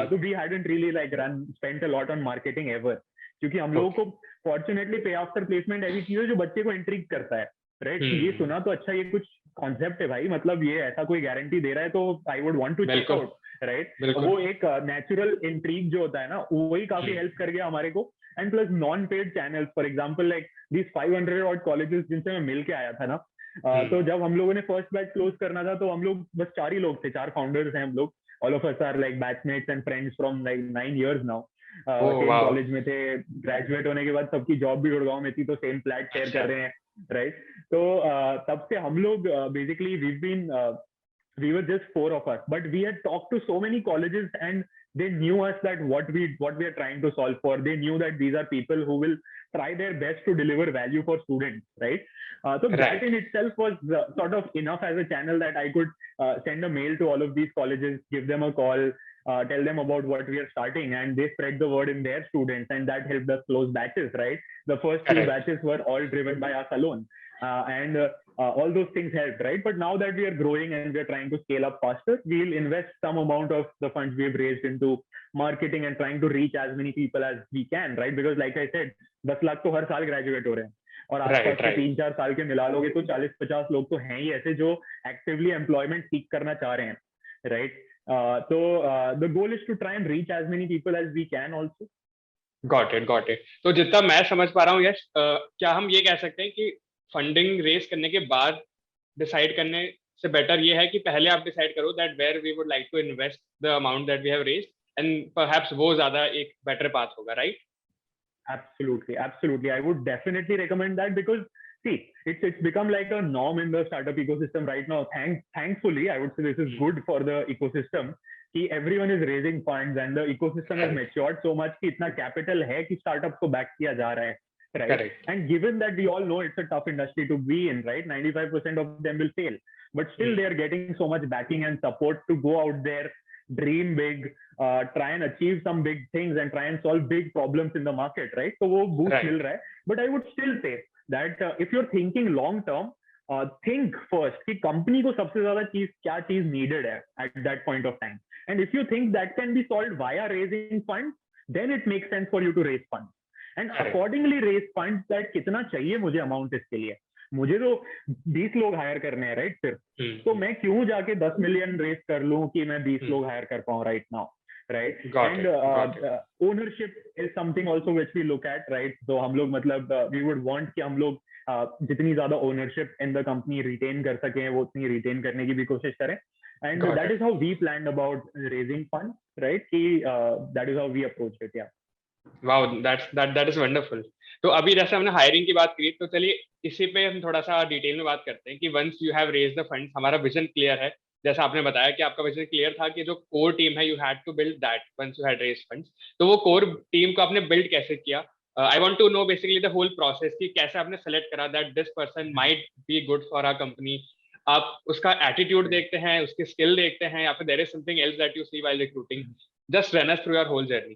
So we hadn't really like spent a lot on marketing ever, क्योंकि हम लोगों को fortunately pay after placement ऐसी चीज है जो बच्चे को intrigue करता है, right? ये सुना तो अच्छा, ये कुछ कॉन्सेप्ट है भाई, मतलब ये ऐसा कोई गारंटी दे रहा है तो I would want to check out, right? वो एक नेचुरल इंट्रीग जो होता है ना, वही काफी हेल्प कर गया हमारे को. And plus non paid channels, for example like this 500 odd colleges जिनसे मैं मिल के आया था ना, तो जब हम लोगों ने फर्स्ट बैच क्लोज करना था तो हम लोग बस 4 ही लोग थे, 4 फाउंडर्स हैं हम लोग. All of us are like batchmates and friends from like 9 years now. Same college में थे, ग्रेजुएट होने के बाद सबकी जॉब भी गुड़गांव में थी, तो सेम फ्लैट शेयर कर रहे हैं, राइट? तो तब से हम लोग basically we were just 4 of us, but we had talked to so many colleges and they knew us, that what we are trying to solve for. They knew that these are people who will try their best to deliver value for students, right? So that in itself was sort of enough as a channel that I could send a mail to all of these colleges, give them a call, tell them about what we are starting, and they spread the word in their students, and that helped us close batches, right? The first few batches were all driven by us alone. And all those things helped, right? But now that we are growing and we're trying to scale up faster, we'll invest some amount of the funds we've raised into marketing and trying to reach as many people as we can, right? Because like I said, 10 lakh तो हर साल graduate हो रहे हैं, और आसपास के 3-4 साल के मिला लोगे तो 40-50 लोग तो हैं ही ऐसे जो एक्टिवली एम्प्लॉयमेंट सीख करना चाह रहे हैं, right? So the goal is to try and reach as many people as we can also. Got it. तो जितना मैं समझ पा रहा हूँ यश, क्या हम ये कह सकते हैं कि फंडिंग रेज करने के बाद डिसाइड करने से बेटर ये है कि पहले आप डिसाइड करो that where we would like to invest the amount that we have raised, and perhaps वो ज्यादा एक बेटर पाथ होगा, right? Absolutely. I would definitely recommend that, because see, it's become like a norm in the startup ecosystem right now. Thankfully, I would say this is good for the ecosystem. कि everyone is raising funds and the ecosystem has matured so much कि इतना capital है कि startups को back किया जा रहा है, right? Correct. And given that we all know it's a tough industry to be in, right? 95% of them will fail, but still they are getting so much backing and support to go out there, dream big, try and achieve some big things and try and solve big problems in the market, right? So वो boost मिल रहा है. But I would still say that if you're thinking long term, think first कि company को सबसे ज्यादा क्या चीज needed है at that point of time. And if you think that can be solved via raising funds, then it makes sense for you to raise funds. And accordingly raise funds that कितना चाहिए मुझे amount इसके लिए. मुझे तो 20 लोग higher करने हैं, राइट? सिर्फ तो मैं क्यों जाके 10 million रेस कर लूं कि मैं 20 लोग हायर कर पाऊं right now, right? And ownership is something also which we look at, right? तो हम लोग मतलब वी वुड वांट कि हम लोग जितनी ज्यादा ownership in the company retain कर सकें वो उतनी रिटेन करने की भी कोशिश करें. And that is how we planned about raising funds, right? That is how we approached it, yeah. Wow, that is wonderful. तो अभी जैसे हमने हायरिंग की बात की, तो चलिए इसी पे हम थोड़ा सा डिटेल में बात करते हैं कि once you have raised the funds, हमारा विजन क्लियर है, जैसा आपने बताया कि आपका विजन क्लियर था कि जो कोर टीम है you had to build that once you had raised funds. तो वो कोर टीम को आपने बिल्ड कैसे किया? I want to know basically the whole process कि कैसे आपने सेलेक्ट करा that this person might be good for our company. आप उसका एटीट्यूड देखते हैं, उसकी स्किल देखते हैं, या फिर there is something else that you see while recruiting? Just run us through your whole journey.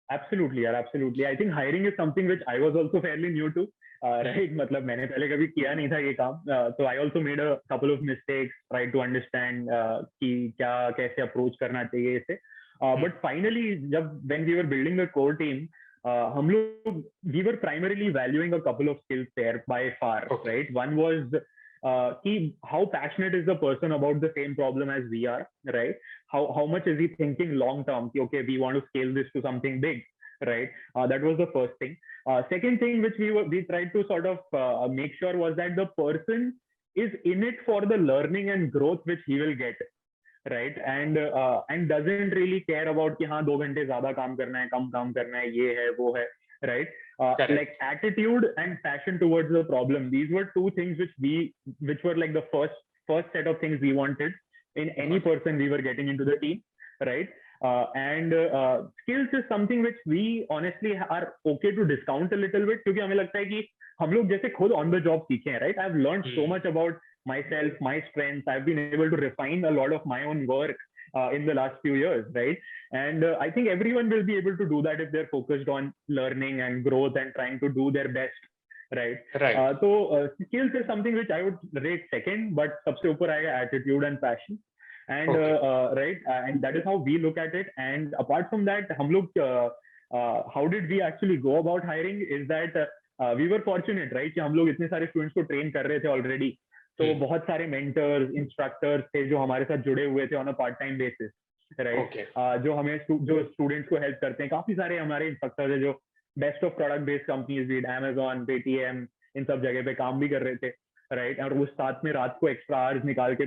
Absolutely, yeah, absolutely. I think hiring is something which I was also fairly new to, right? मतलब मैंने पहले कभी किया नहीं था ये काम, so I also made a couple of mistakes, tried to understand कि क्या कैसे approach करना चाहिए इसे. But finally, जब when we were building the core team, हम लोग we were primarily valuing a couple of skills there by far, right? One was how passionate is the person about the same problem as we are, right? How much is he thinking long term? Okay, we want to scale this to something big, right? That was the first thing. Second thing which we tried to sort of make sure was that the person is in it for the learning and growth which he will get, right? And doesn't really care about कि हाँ 2 घंटे ज्यादा काम करना है, कम काम करना है, ये है वो है, right? Correct. Like attitude and passion towards the problem. These were two things which were like the first set of things we wanted in any person we were getting into the team, right? And skills is something which we honestly are okay to discount a little bit, क्योंकि हमें लगता है कि हम लोग जैसे खुद on the job सीखे हैं, right? I've learned so much about myself, my strengths. I've been able to refine a lot of my own work in the last few years, right? And I think everyone will be able to do that if they're focused on learning and growth and trying to do their best, right? Right. So skills is something which I would rate second, but सबसे ऊपर आएगा attitude and passion. And right, and that is how we look at it. And apart from that, हम लोग how did we actually go about hiring is that we were fortunate, right? कि हम लोग इतने सारे students को train कर रहे थे already. तो बहुत सारे mentors, instructors थे जो हमारे साथ जुड़े हुए थे on a part time basis, right? Okay. जो हमें जो students को help करते हैं, काफी सारे हमारे instructors हैं जो best of product based companies भी, Amazon, Paytm, इन सब जगह पे काम भी कर रहे थे, राइट? और वो साथ में रात को एक्स्ट्रा आवर्स निकाल के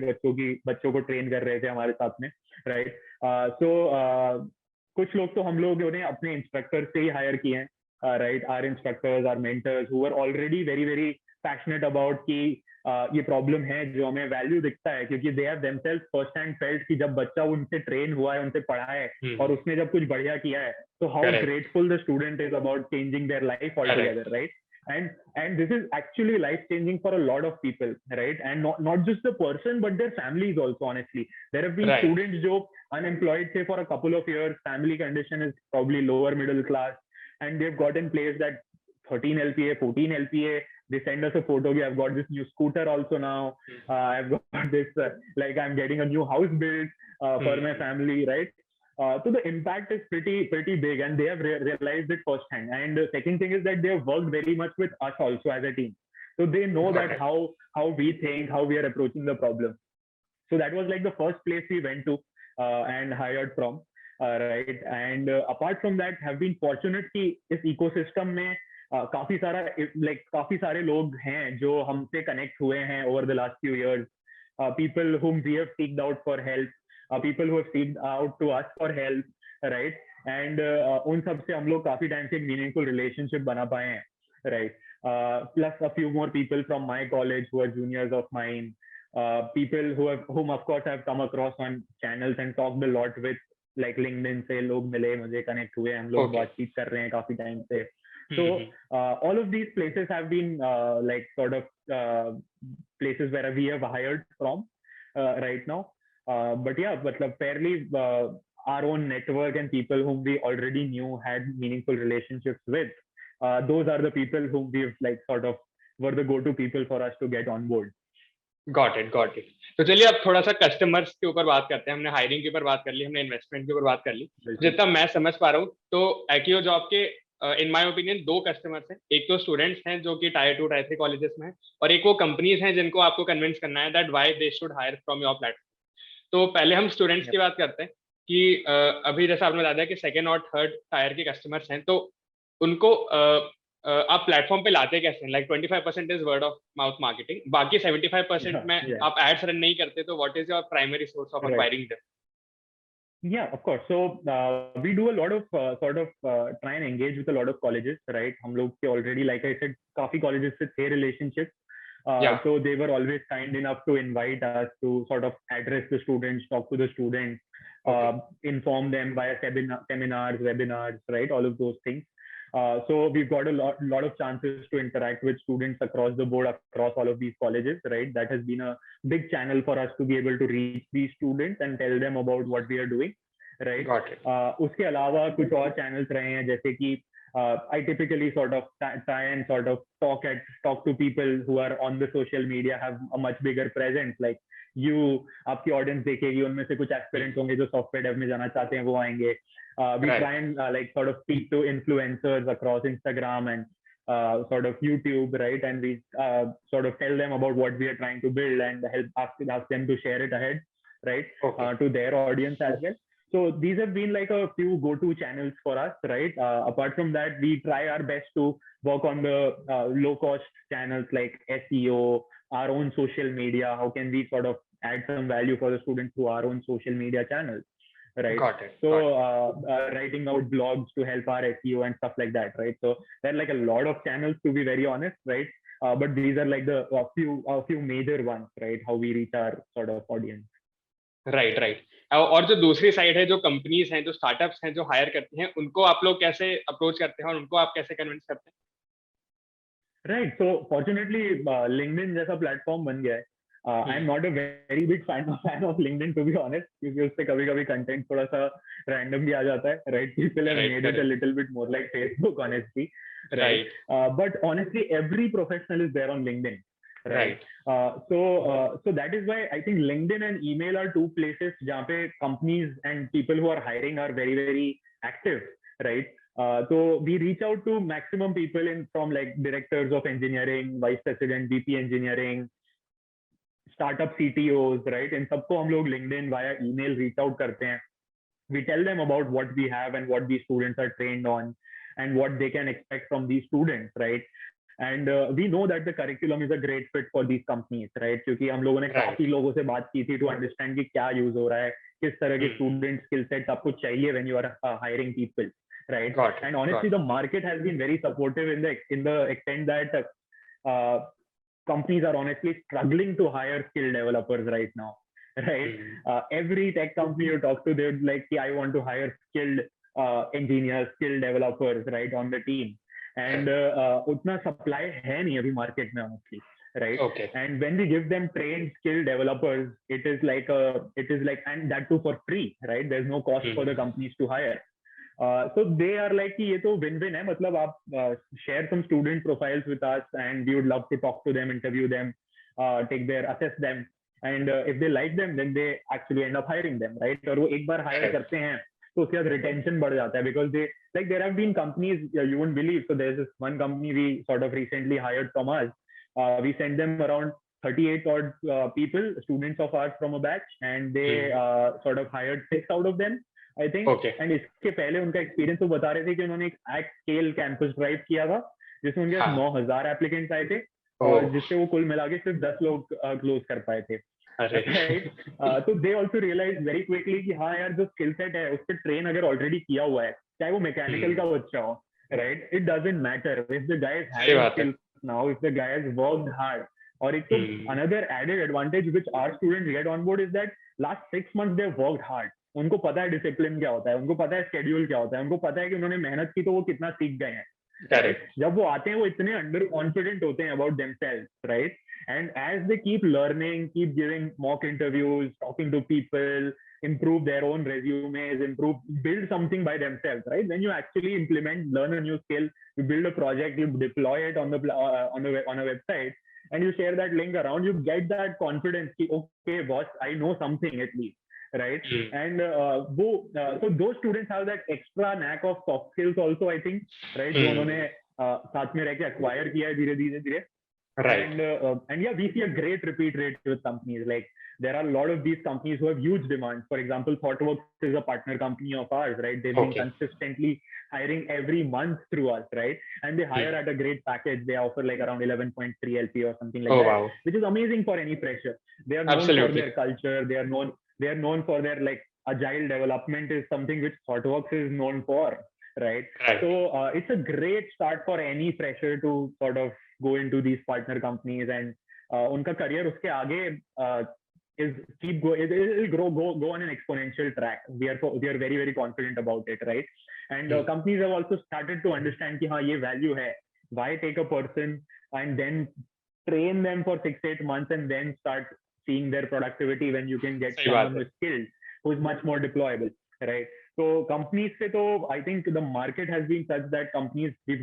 बच्चों को ट्रेन कर रहे थे हमारे साथ में, राइट? सो कुछ लोग तो हम लोगों ने अपने इंस्ट्रक्टर से ही हायर किए हैं, right? Our instructors, our mentors who were already very very passionate about कि ये प्रॉब्लम है, जो हमें वैल्यू दिखता है क्योंकि they have themselves first hand felt कि जब बच्चा उनसे ट्रेन हुआ है, उनसे पढ़ा है और उसने जब कुछ बढ़िया किया है, तो how grateful the student is about changing their life all together, right? And this is actually life changing for a lot of people, right? And not just the person but their families also. Honestly, there have been students जो unemployed say for a couple of years, family condition is probably lower middle class, and they've gotten placed at 13 LPA, 14 LPA. They send us a photo, I've got this new scooter also now, I've got this like I'm getting a new house built for my family, right? So the impact is pretty big, and they have realized it firsthand. And the second thing is that they have worked very much with us also as a team, so they know that how we think, how we are approaching the problem. So that was like the first place we went to and hired from, right? And apart from that, have been fortunate कि इस ecosystem में काफी सारे लोग हैं जो हमसे connect हुए हैं over the last few years, people whom we have seeked out for help, people who have seeked out to us for help, right? And उन सब से हम लोग काफी टाइम से एक meaningful relationship बना पाए हैं, right? Plus a few more people from my college who are juniors of mine, people whom of course I've come across on channels and talked a lot with, like LinkedIn से लोग मिले, मुझे connect हुए, हम लोग बातचीत कर रहे हैं काफी टाइम से. So all of these places have been like sort of places where we have hired from right now. But yeah, मतलब fairly our own network and people whom we already knew, had meaningful relationships with, those are the people whom we've like sort of were the go-to people for us to get on board. Got it. तो चलिए अब थोड़ा सा customers के ऊपर बात करते हैं. हमने हायरिंग के ऊपर बात कर ली, हमने इन्वेस्टमेंट के ऊपर बात कर ली. जितना मैं समझ पा रहा हूँ तो AccioJob के इन माय ओपिनियन 2 कस्टमर्स हैं. एक तो स्टूडेंट्स हैं जो कि टायर 2 टायर 3 कॉलेजेस में हैं, और एक वो कंपनीज हैं जिनको आपको कन्विंस करना है that why they should hire from your platform. तो पहले हम स्टूडेंट्स की बात करते हैं कि अभी जैसा आपने बताया कि सेकंड और थर्ड टायर के कस्टमर्स हैं, तो उनको आप प्लेटफॉर्म पे लाते कैसे हैं? Like 25% is word of mouth marketing, बाकी 75% में आप एड्स रन नहीं करते, तो what is your primary source of acquiring them? Yeah, of course. So we do a lot of sort of try and engage with a lot of colleges, right? हम लोग के already, like I said, काफी colleges से थे relationships. So they were always kind enough to invite us to sort of address the students, talk to the students, inform them via seminars, webinars, right? All of those things. So we've got a lot of chances to interact with students across the board, across all of these colleges, right? That has been a big channel for us to be able to reach these students and tell them about what we are doing, right? Got it. उसके अलावा कुछ और channels रहे हैं, जैसे कि I typically sort of try and sort of talk to people who are on the social media, have a much bigger presence, like you, आपकी audience देखेगी, उनमें से कुछ aspirants होंगे जो software dev में जाना चाहते हैं, वो आएंगे. We try and like sort of speak to influencers across Instagram and sort of YouTube, right? And we sort of tell them about what we are trying to build and ask them to share it ahead, right? To their audience as well. So these have been like a few go-to channels for us, right? Apart from that, we try our best to work on the low-cost channels like SEO, our own social media. How can we sort of add some value for the students through our own social media channels, right? Got it. So writing out blogs to help our SEO and stuff like that, right? So there are like a lot of channels, to be very honest, right? But these are like the few major ones, right? How we reach our sort of audience. Right right. और जो दूसरी side है, जो companies हैं, जो startups हैं, जो higher करती हैं, उनको आप लोग कैसे अप्रोच करते हैं और उनको आप कैसे कन्विंस करते हैं? राइट, सो फॉर्चुनेटली लिंक्डइन जैसा प्लेटफॉर्म बन गया है. I am not a very big fan of LinkedIn, to be honest, क्योंकि उस पे कभी कभी कंटेंट थोड़ा सा रैंडम भी आ जाता है, right? People have made it a little bit more like Facebook, honestly, right? But honestly, every professional is there on LinkedIn, right? So that is why I think LinkedIn and email are two places जहाँ पे companies and people who are hiring are very very active, right? So we reach out to maximum people from like directors of engineering, vice president, VP engineering, startup CTOs, right? In सबको हम लोग LinkedIn via email reach out करते हैं. We tell them about what we have and what these students are trained on and what they can expect from these students, right? And we know that the curriculum is a great fit for these companies, right? क्योंकि हम लोगों ने काफी लोगों से बात की थी to understand कि क्या use हो रहा है, किस तरह के student skill set आपको चाहिए when you are hiring people, right? And honestly, the market has been very supportive in the extent that companies are honestly struggling to hire skilled developers right now, right? Every tech company you talk to, they're like, I want to hire skilled engineers, skilled developers, right, on the team. And utna supply hai nahi abhi market mein, honestly, right? Okay. And when we give them trained skilled developers, it is like and that too for free, right? There's no cost for the companies to hire. So they are like कि ये तो win-win है, मतलब आप share some student profiles with us and we would love to talk to them, interview them, assess them, and if they like them, then they actually end up hiring them, right? और वो एक बार hire करते हैं तो उसके बाद retention बढ़ जाता है, because they like there have been companies you wouldn't believe. So there's this one company we sort of recently hired from us. We sent them around 38 odd people, students of ours from a batch, and they sort of hired 6 out of them, I think. And इसके पहले उनका experience वो बता रहे थे कि उन्होंने एक एट स्केल कैंपस ड्राइव किया था जिसमें उनके 9,000 एप्लीकेंट्स आए थे और जिससे वो कुल मिला के सिर्फ 10 लोग क्लोज कर पाए थे, राइट? तो they also realise very quickly कि हाँ यार, जो स्किल सेट है उस पर ट्रेन अगर ऑलरेडी किया हुआ है, चाहे वो मैकेनिकल का बच्चा हो, right, it doesn't matter if the guy has skills now, if the guy has worked hard. और एक तो another added advantage which our students get on board is that last 6 months they have worked hard. उनको पता है discipline क्या होता है, उनको पता है स्केड्यूल क्या होता है, उनको पता है कि उन्होंने मेहनत की तो वो कितना सीख गए हैं. जब वो आते हैं वो इतने अंडर कॉन्फिडेंट होते हैं about themselves, right? And as they keep learning, keep giving mock interviews, talking to people, improve their own resumes, build something by themselves, right? When you actually learn a new skill, you build a project, you deploy it on a website, and you share that link around, you get that confidence कि okay boss, I know something at least, right? And so those students have that extra knack of soft skills also, I think, right? जो उन्होंने साथ में रह के acquire किया है धीरे-धीरे. Right. And yeah, we see a great repeat rate with companies. Like there are a lot of these companies who have huge demand. For example, ThoughtWorks is a partner company of ours, right? They've been consistently hiring every month through us, right? And they hire at a great package. They offer like around 11.3 LPA or something like that, which is amazing for any fresher. They are known for their culture. They are known for their like agile development is something which ThoughtWorks is known for, right? So it's a great start for any fresher to sort of go into these partner companies, and unka career uske aage go on an exponential track. We are very very confident about it, right? And companies have also started to understand ki haan ye value hai. Why take a person and then train them for 6-8 months and then start seeing their productivity when you can get someone who's skilled, who is much more deployable, right? So companies se to I think the market has been such that companies we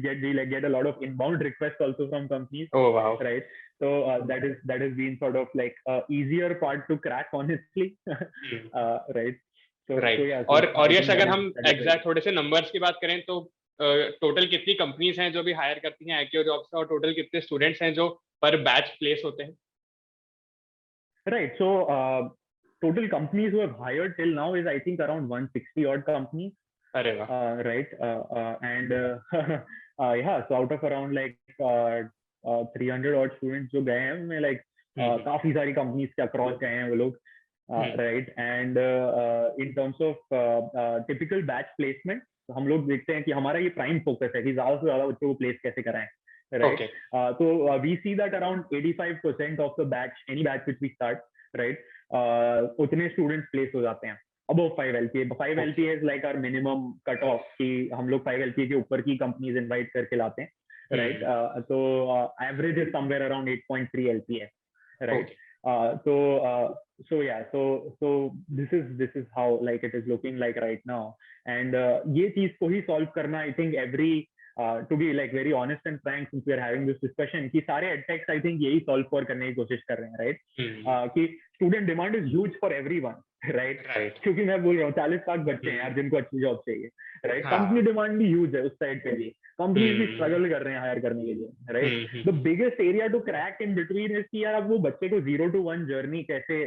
get a lot of inbound requests also from companies. Oh wow. Right? So that has been sort of like easier part to crack, honestly. Right? So yeah, और यश अगर हम exact थोड़े से numbers की बात करें तो total कितनी कंपनीज हैं जो भी हायर करती हैं AccioJob से, और टोटल कितने स्टूडेंट्स हैं जो पर बैच प्लेस होते हैं? Right. So total companies who have hired till now is I think around 160 odd companies. Right. And yeah, so out of around like 300 odd students जो गए हैं उनमें like काफी सारी कंपनीज के अक्रॉस गए हैं वो लोग, right. And in terms of typical batch placement हम लोग देखते हैं कि हमारा ये प्राइम फोकस है कि ज्यादा से ज्यादा बच्चों को प्लेस कैसे कराएं, राइट। तो we see that around 85% of the batch, any batch which we start, right, उतने स्टूडेंट्स प्लेस हो जाते हैं above 5 LPA. 5 LPA is like our minimum cut off कि हम लोग 5 LPA के ऊपर की कंपनीज इनवाइट करके लाते हैं, राइट। तो average is somewhere around 8.3 LPA, right. So yeah, so this is how like it is looking like right now. And ये चीज को ही solve करना, I think every to be like very honest and frank, since we are having this discussion, कि सारे edtechs I think यही solve for करने की कोशिश कर रहे हैं, right? कि student demand is huge for everyone, right? क्योंकि मैं बोल रहा हूँ 40 लाख बच्चे हैं यार जिनको अच्छी जॉब चाहिए, right? कंपनी डिमांड भी ह्यूज है उस साइड पे भी, कंपनीज भी स्ट्रगल कर रहे हैं हायर करने के लिए, right. The biggest area to crack in between is कि यार आप वो बच्चे को 0 to 1 जर्नी कैसे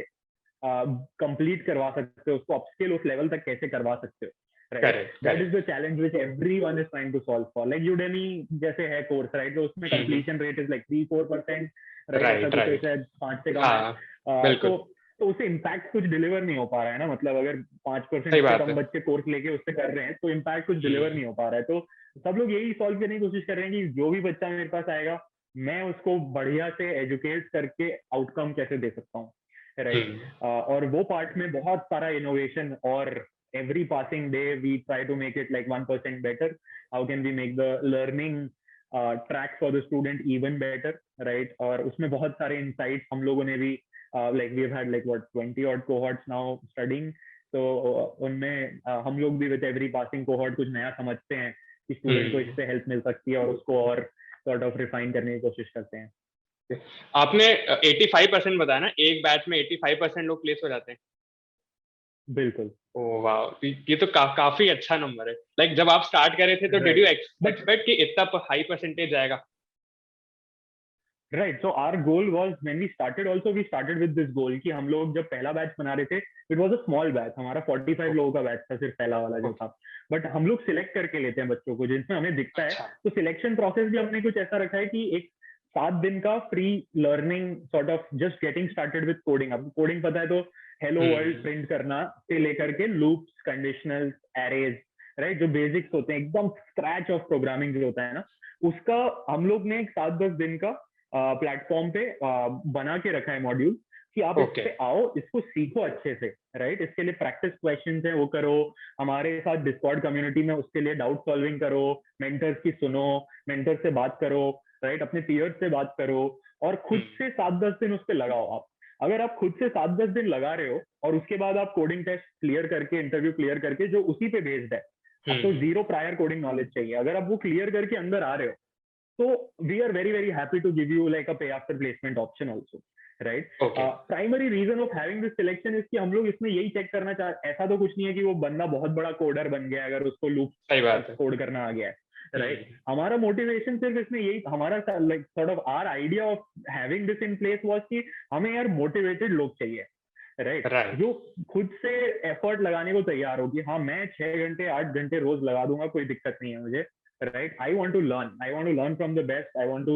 कंप्लीट करवा सकते हो, उसको अपस्किल उस लेवल तक कैसे करवा सकते हो, right? That is the challenge which everyone is trying to solve for. Like Udemy जैसे है कोर्स, right? तो उसमें completion rate is like 3-4%, right? ऐसा कुछ ऐसा 5 से कम है, तो उसे इम्पैक्ट कुछ डिलीवर नहीं हो पा रहा है ना, मतलब अगर 5% से कम बच्चे कोर्स लेके उससे कर रहे हैं तो इम्पैक्ट कुछ डिलीवर नहीं हो पा रहा है। तो सब लोग यही सॉल्व करने की कोशिश कर रहे हैं कि जो भी बच्चा मेरे पास आएगा मैं उसको बढ़िया से एजुकेट करके आउटकम कैसे दे सकता हूँ, राइट। और वो पार्ट में बहुत सारा इनोवेशन, और every passing day we try to make it like 1% better. How can we make the learning track for the student even better, right? और उसमें बहुत सारे insights हम लोगों ने भी like we've had like what 20 odd cohorts now studying, तो उनमें हम लोग भी with every passing cohort कुछ नया समझते हैं कि स्टूडेंट को इससे हेल्प मिल सकती है और उसको और sort of refine करने की कोशिश करते हैं। आपने 85% बताया ना, एक बैच में 85% लोग प्लेस हो जाते हैं? बिल्कुल। ओह वाह, ये तो काफी अच्छा नंबर है। लाइक जब आप स्टार्ट कर रहे थे तो डिड यू एक्सपेक्ट कि इतना हाई परसेंटेज आएगा? Right. So our goal was when we started also we started with this goal कि हम लोग जब पहला बैच बना रहे थे it was a small batch, हमारा 45 लोगों का बैच था सिर्फ पहला वाला जो था, बट हम लोग सिलेक्ट करके लेते हैं बच्चों को जिनमें हमें दिखता है। तो सिलेक्शन प्रोसेस भी हमने कुछ ऐसा रखा है कि एक 7 दिन का free learning sort of just getting started with coding. आपको कोडिंग पता है तो हेलो वर्ल्ड प्रिंट करना से लेकर के लूप्स, कंडीशनल्स, एरेज, राइट, जो बेसिक्स होते हैं एकदम स्क्रैच ऑफ प्रोग्रामिंग जो होता है ना, उसका हम लोग ने एक 7-10 दिन का प्लेटफॉर्म पे बना के रखा है मॉड्यूल कि आप इस पे आओ, इसको सीखो अच्छे से, राइट। इसके लिए प्रैक्टिस क्वेश्चंस हैं वो करो, हमारे साथ डिस्कॉर्ड कम्युनिटी में उसके लिए डाउट सॉल्विंग करो, मेंटर्स की सुनो, मेंटर से बात करो, राइट, अपने पीयर्स से बात करो, और खुद से 7-10 दिन उस पर लगाओ। आप अगर आप खुद से 7-10 दिन लगा रहे हो और उसके बाद आप कोडिंग टेस्ट क्लियर करके, इंटरव्यू क्लियर करके, जो उसी पे बेस्ड है, आपको 0 प्रायर कोडिंग नॉलेज चाहिए, अगर आप वो क्लियर करके अंदर आ रहे हो तो we are very very happy to give you like a pay after placement option also, right? Primary reason of having this selection is कि हम लोग इसमें यही चेक करना चाहते, ऐसा तो कुछ नहीं है कि वो बंदा बहुत बड़ा कोडर बन गया अगर उसको लूप कोड करना आ गया है, राइट। हमारा मोटिवेशन सिर्फ इसमें यही, हमारा like sort of our idea of having this in place was कि हमें यार मोटिवेटेड लोग चाहिए, राइट, जो खुद से एफर्ट लगाने को तैयार हो कि हाँ मैं 6 घंटे 8 घंटे रोज लगा दूंगा, कोई दिक्कत नहीं है मुझे, right? I want to learn from the best. I want to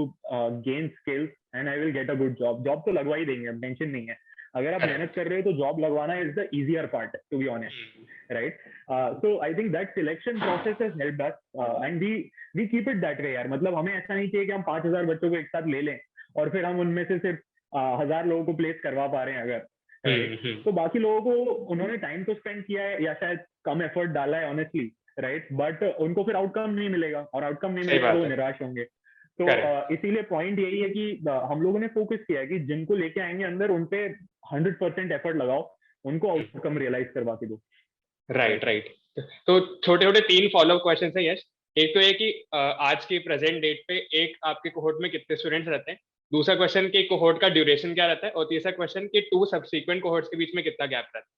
gain skills and I will get a good job. Job तो लगवा ही देंगे, टेंशन नहीं है। अगर आप मेहनत कर रहे हो तो जॉब लगवाना is the easier part, to be honest, right? So I think that selection process has helped us, and we keep it that way यार। मतलब हमें ऐसा नहीं चाहिए कि हम 5000 बच्चों को एक साथ ले लें और फिर हम उनमें से सिर्फ 1000 लोगों को प्लेस करवा पा रहे हैं अगर, right? तो बाकी लोगों को उन्होंने टाइम तो स्पेंड किया है या शायद कम एफर्ट डाला है ऑनेस्टली, राइट, बट उनको फिर आउटकम नहीं मिलेगा, और आउटकम नहीं मिलेगा तो वो निराश होंगे। तो इसीलिए पॉइंट यही है कि हम लोगों ने फोकस किया है कि जिनको लेके आएंगे अंदर उन पे 100% एफर्ट लगाओ, उनको आउटकम रियलाइज करवा के दो। राइट। तो छोटे छोटे 3 फॉलोअप क्वेश्चन है यश। एक तो है कि आज की प्रेजेंट डेट पे एक आपके कोहोर्ट में कितने स्टूडेंट्स रहते हैं, दूसरा क्वेश्चन कि कोहोर्ट का ड्यूरेशन क्या रहता है, और तीसरा क्वेश्चन कि 2 सब्सीक्वेंट कोहोर्ट्स के बीच में कितना गैप रहता है।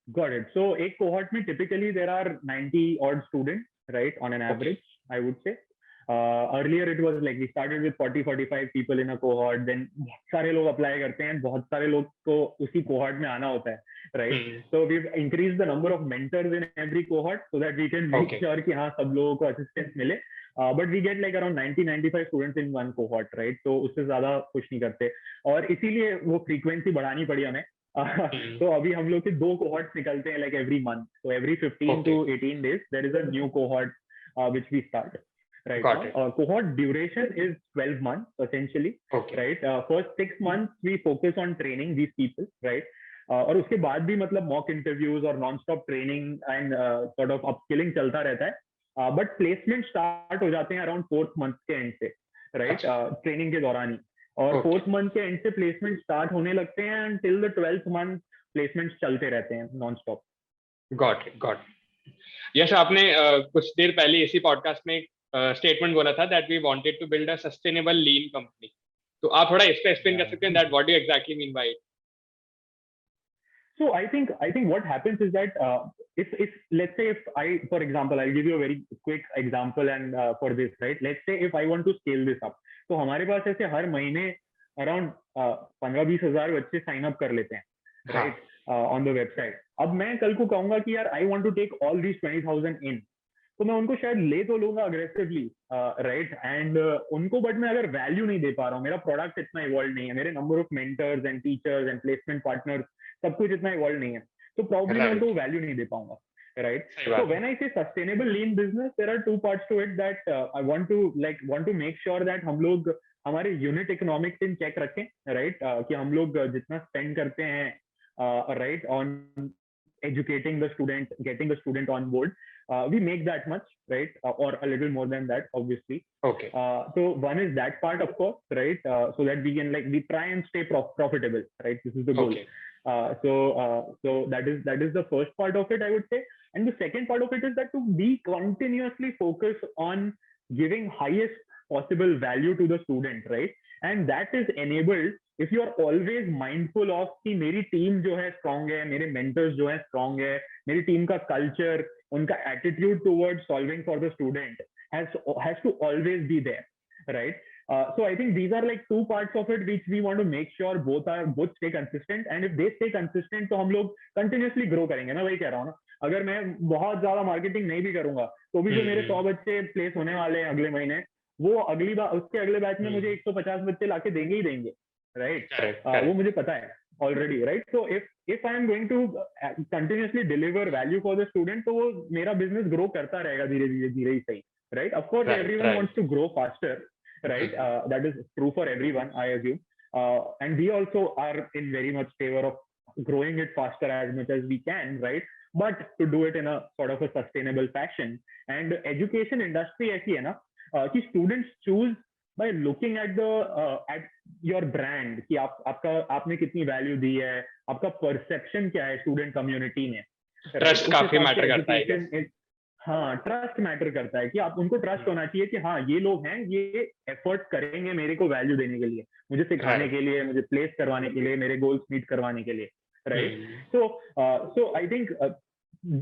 Got it. So एक cohort में typically there are 90 odd students, right, on an average, I would say. Earlier it was like we started with 40-45 people in a cohort, then बहुत सारे लोग apply करते हैं, बहुत सारे लोग को उसी cohort में आना होता है, right? So we've increased the number of mentors in every cohort so that we can make sure कि हाँ सब लोगों को assistance मिले, but we get like around 90-95 students in one cohort, right? तो उससे ज्यादा कुछ नहीं करते, और इसीलिए वो फ्रीक्वेंसी बढ़ानी पड़ी हमें। तो अभी हम लोग के 2 कोहॉर्ट्स निकलते हैं like every month, so every 15 to 18 days there is a new cohort which we start right Got now. it. Cohort duration is 12 months essentially, Okay. right? First 6 months we focus on training these people, right? और उसके बाद भी मतलब mock interviews और non stop training and sort of upskilling चलता रहता है, but placement start हो जाते हैं अराउंड 4th मंथ के एंड से, राइट? ट्रेनिंग के दौरान ही, और 4th मंथ के एंड से प्लेसमेंट स्टार्ट होने लगते हैं and till the 12th month placements चलते रहते हैं non stop. Got it, got it. Yash, आपने कुछ देर पहले इसी पॉडकास्ट में एक स्टेटमेंट बोला था that we wanted to build a sustainable lean company, तो आप थोड़ा इस पे एक्सप्लेन कर सकते हैं that what do you exactly mean by it? So I think what happens is that if let's say if I, for example, I'll give you a very quick example and for this, right? Let's say if I want to scale this up, तो हमारे पास ऐसे हर महीने around 15-20 हजार बच्चे sign up कर लेते हैं, right, on the website. अब मैं कल को कहूंगा कि यार I want to take all these 20,000 in, तो मैं उनको शायद ले तो लूंगा अग्रेसिवली, राइट, एंड उनको, बट मैं अगर वैल्यू नहीं दे पा रहा हूँ, मेरा प्रोडक्ट इतना इवॉल्व नहीं है, मेरे number of mentors and teachers and placement partners सब कुछ इतना इवॉल्व नहीं है, तो प्रॉब्लम मैं उनको वैल्यू नहीं दे पाऊंगा, right? So when I say sustainable lean business, there are two parts to it that I want to make sure that हम लोग हमारे यूनिट इकोनॉमिक्स इन चेक रखें, राइट? कि हम लोग जितना स्पेंड करते हैं, right, on educating the student, getting the student on board, we make that much, right? Or a little more than that, obviously. Okay. So one is that part, of course, right? So that we can, like, we try and stay profitable, right? This is the goal. Okay. So that is the first part of it, I would say. And the second part of it is that to be continuously focused on giving highest possible value to the student, right? And that is enabled if you are always mindful of कि मेरी team जो है strong है, मेरे mentors जो है strong है, मेरी टीम का कल्चर, उनका attitude towards solving for the student has to always be there, right? So I think these are like two parts of it which we want to make sure both stay consistent, and if they stay consistent तो हम लोग continuously grow करेंगे ना, वही कह रहा हूँ ना। अगर मैं बहुत ज्यादा मार्केटिंग नहीं भी करूंगा तो भी जो मेरे 100 बच्चे प्लेस होने वाले हैं अगले महीने, वो अगली बार उसके अगले बैच में मुझे 150 बच्चे लाके देंगे ही देंगे, राइट? वो मुझे पता है already, right? So if I am going to continuously deliver value for the student, तो वो मेरा बिजनेस ग्रो करता रहेगा धीरे धीरे ही सही, right? Of course everyone wants to grow faster, right? That is true for everyone, I assume, and we also are in very much favor of growing it faster as much as we can, right? But to do it in a sort of a sustainable fashion. And education industry ऐसी है ना कि students choose by looking at the at your brand, कि आपने कितनी value दी है, आपका perception क्या है स्टूडेंट कम्युनिटी में, ट्रस्ट काफी मैटर करता है। हाँ, ट्रस्ट मैटर करता है कि आप उनको ट्रस्ट होना चाहिए कि हाँ ये लोग हैं, ये एफर्ट करेंगे मेरे को वैल्यू देने के लिए, मुझे सिखाने के लिए, मुझे प्लेस करवाने के लिए, मेरे गोल्स मीट करवाने के लिए, right? So I think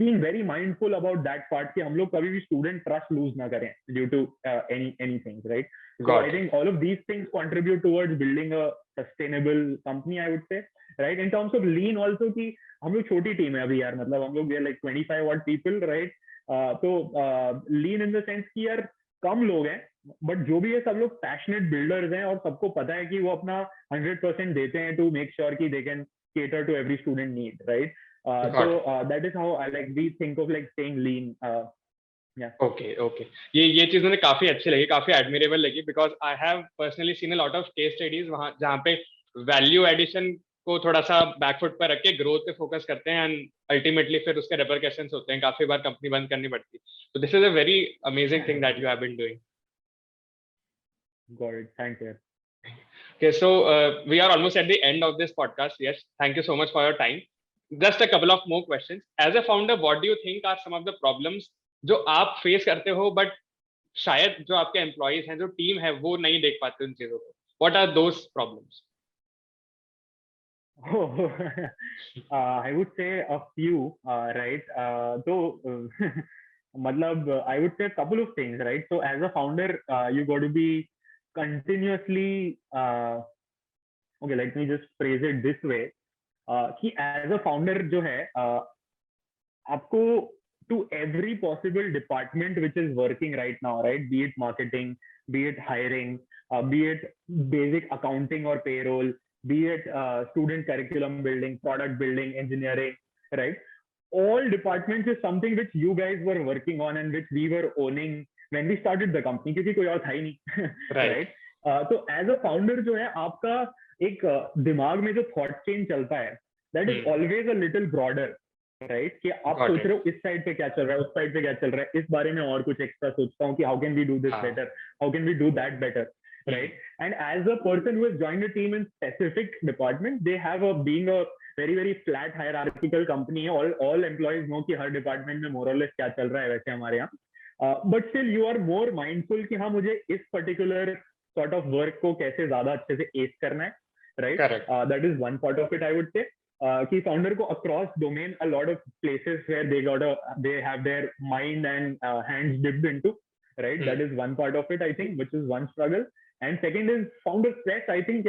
being very mindful about that part कि हम लोग कभी भी स्टूडेंट ट्रस्ट लूज ना करें due to anything, right? So I think all of these things contribute towards building a sustainable company, I would say, right? In terms of lean also कि हम लोग छोटी टीम है अभी यार, मतलब हम लोग we are like 25 odd people, right? तो लीन इन द सेंस कि यार कम लोग हैं, बट जो भी है सब लोग पैशनेट बिल्डर्स हैं और सबको पता है कि वो अपना 100% देते हैं टू मेक श्योर कि they can cater to every student need, right? So that is how I like we think of like staying lean. Yeah. Okay. ये चीज मुझे काफी अच्छी लगी, काफी एडमिरेबल लगी, because I have personally seen a lot of case studies वहां जहाँ पे वैल्यू एडिशन को थोड़ा सा बैकफुट पर रख के ग्रोथ पे फोकस करते हैं एंड अल्टीमेटली फिर उसके रेपरकशंस होते हैं, काफी बार कंपनी बंद करनी पड़ती है। तो this is a very amazing thing that you have been doing. Got it. Thank you. Okay, so we are almost at the end of this podcast. Yes, thank you so much for your time. Just a couple of more questions. As a founder, what do you think are some of the problems जो आप face करते हो but शायद जो आपके employees हैं, जो team है, वो नहीं देख पाते उन चीजों को? What are those problems? I would say a few, right? So मतलब I would say a couple of things, right? So as a founder, you got to be continuously okay, let me just phrase it this way, कि as a founder जो है आपको to every possible department which is working right now, right? Be it marketing, be it hiring, be it basic accounting or payroll, be it student curriculum building, product building, engineering, right? All departments is something which you guys were working on and which we were owning when we started the company, क्योंकि कोई और था ही नहीं, right? तो as a founder जो है आपका एक दिमाग में जो thought chain चलता है, that is always a little broader, right? कि आप सोच रहे हो इस साइड पे क्या चल रहा है, उस साइड पे क्या चल रहा है, इस बारे में और कुछ एक्स्ट्रा सोचता हूँ कि how can we do this better, how can we do that better, right? And as a person who has joined a team in specific department, they have a being a very very flat hierarchical company है, all employees know कि हर department में more or less क्या चल रहा है वैसे हमारे यहाँ, but still you are more mindful कि हाँ मुझे इस particular sort of work को कैसे ज्यादा अच्छे से ace करना है, right? Correct. That is one part of it, I would say. कि founder को across domain a lot of places where they have their mind and hands dipped into, right? That is one part of it, I think, which is one struggle. And second is founder stress. I think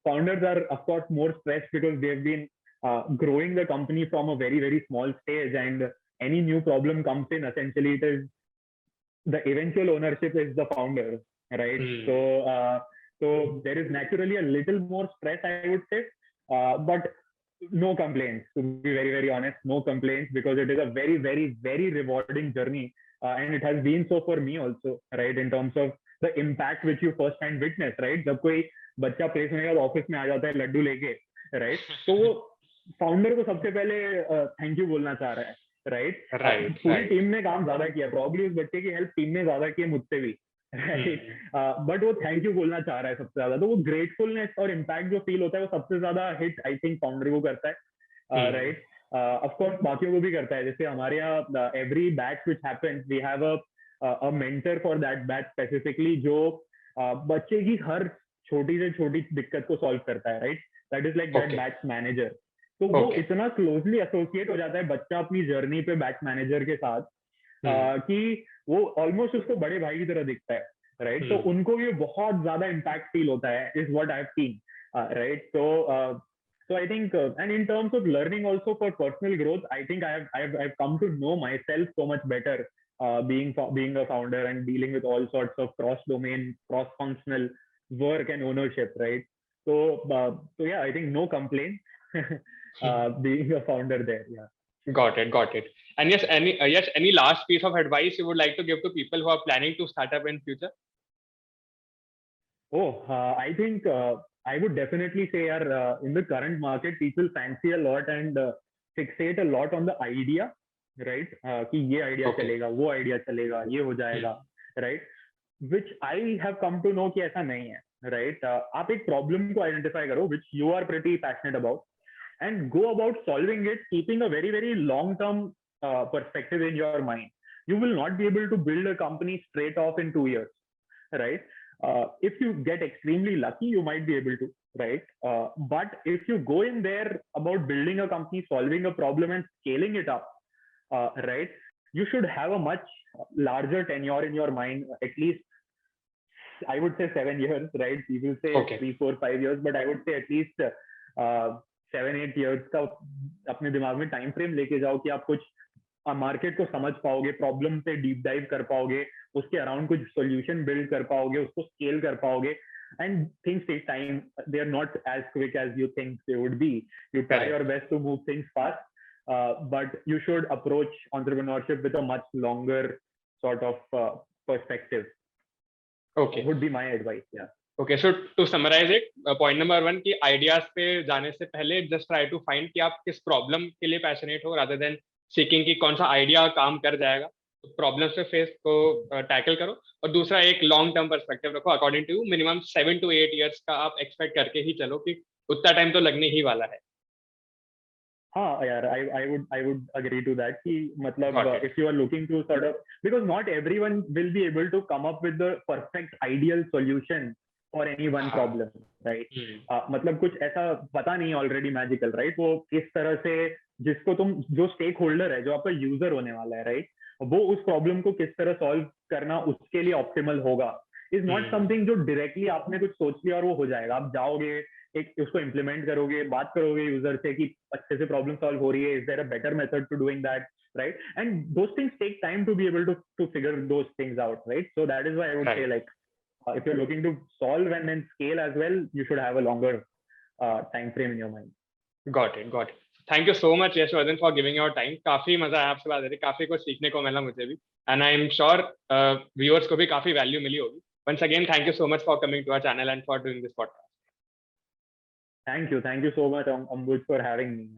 founders are of course more stressed because they've been growing the company from a very very small stage, and any new problem comes in, essentially it is the eventual ownership is the founder, right? So there is naturally a little more stress, I would say, but no complaints, to be very very honest, no complaints, because it is a very very very rewarding journey, and it has been so for me also, right? In terms of the impact which you first hand witness, right? जब कोई बच्चा place होने के बाद office में आ जाता है लड्डू लेके, राइट? तो वो फाउंडर को सबसे पहले थैंक यू बोलना चाह रहा है, राइट? पूरी टीम ने काम ज्यादा किया, प्रॉब्ली उस बच्चे की हेल्प टीम ने ज्यादा की है मुझसे भी, राइट? बट वो थैंक यू बोलना चाह रहा है सबसे ज्यादा, तो वो ग्रेटफुलनेस और इम्पैक्ट जो फील होता है वो सबसे ज्यादा हिट आई थिंक फाउंडर को करता है, राइट? ऑफ कोर्स बाकियों को भी करता है, जैसे हमारे यहाँ every batch which happens we have a mentor for that batch specifically, जो बच्चे की हर छोटी से छोटी दिक्कत को सॉल्व करता है, right? That is like that batch manager. तो वो इतना क्लोजली एसोसिएट हो जाता है बच्चा अपनी जर्नी पे बैच मैनेजर के साथ, कि वो ऑलमोस्ट उसको बड़े भाई की तरह दिखता है, राइट? तो उनको ये बहुत ज्यादा इम्पैक्ट फील होता है, is what I have seen, right? So I think, and in terms of learning also for personal growth, I think I've come to know myself so much better, being a founder and dealing with all sorts of cross-domain, cross-functional work and ownership, right? So yeah, I think no complaints, being a founder there. Yeah. Got it. And yes, any last piece of advice you would like to give to people who are planning to start up in future? I think I would definitely say, in the current market, people fancy a lot and fixate a lot on the idea, right? कि ये idea चलेगा, वो idea चलेगा, ये हो जाएगा, right? Which I have come to know कि ऐसा नहीं है, right? आप एक problem को identify करो, which you are pretty passionate about, and go about solving it, keeping a very very long-term perspective in your mind. You will not be able to build a company straight off in 2 years, right? If you get extremely lucky, you might be able to, right? But if you go in there about building a company, solving a problem and scaling it up, right, you should have a much larger tenure in your mind, at least I would say 7 years, right? People say 3, 4, 5 years, but I would say at least 7, 8 years का अपने दिमाग में time frame लेके जाओ कि आप कुछ market को समझ पाओगे, प्रॉब्लम पे डीप डाइव कर पाओगे, उसके अराउंड कुछ सॉल्यूशन बिल्ड कर पाओगे, उसको स्केल कर पाओगे. And things take time, they are not as quick as you think they would be. You try your best to move things fast, but you should approach entrepreneurship with a much longer sort of perspective. Would be my advice. Yeah. Okay, so to summarize it, point number 1 कि ideas पे जाने से पहले just try to find कि आप किस problem के लिए passionate हो, rather than seeking कि कौन सा idea काम कर जाएगा. तो problems पे face को tackle करो, और दूसरा एक long term perspective रखो. According to you, minimum 7 to 8 years का आप expect करके ही चलो कि उतना टाइम तो लगने ही वाला है. हाँ यार, I would agree to that कि मतलब if you are looking to sort of, because not everyone will be able to come up with the perfect ideal solution for any one problem, right? मतलब कुछ ऐसा पता नहीं already magical, right? वो किस तरह से जिसको तुम, जो स्टेक होल्डर है, जो आपका यूजर होने वाला है, right? वो उस प्रॉब्लम को किस तरह सॉल्व करना उसके लिए ऑप्टिमल होगा, इज नॉट समथिंग जो डायरेक्टली आपने कुछ सोच लिया और वो हो जाएगा. आप जाओगे, एक उसको इम्प्लीमेंट करोगे, बात करोगे यूजर से कि अच्छे से प्रॉब्लम सॉल्व हो रही है, is there a better method to doing that, right? And those things take time to be able to figure those things out, right? So that is why I would say, like, if you're looking to solve and then scale as well, you should have a longer time frame in your mind. Got it. Thank you so much, Yashwardhan, for giving your time. काफी मजा आया आपसे बात करके, काफी कुछ सीखने को मिला मुझे भी, and I'm sure viewers को भी काफी value मिली होगी. Once again, thank you so much for coming to our channel and for doing this podcast. Thank you so much, Ambuj, for having me.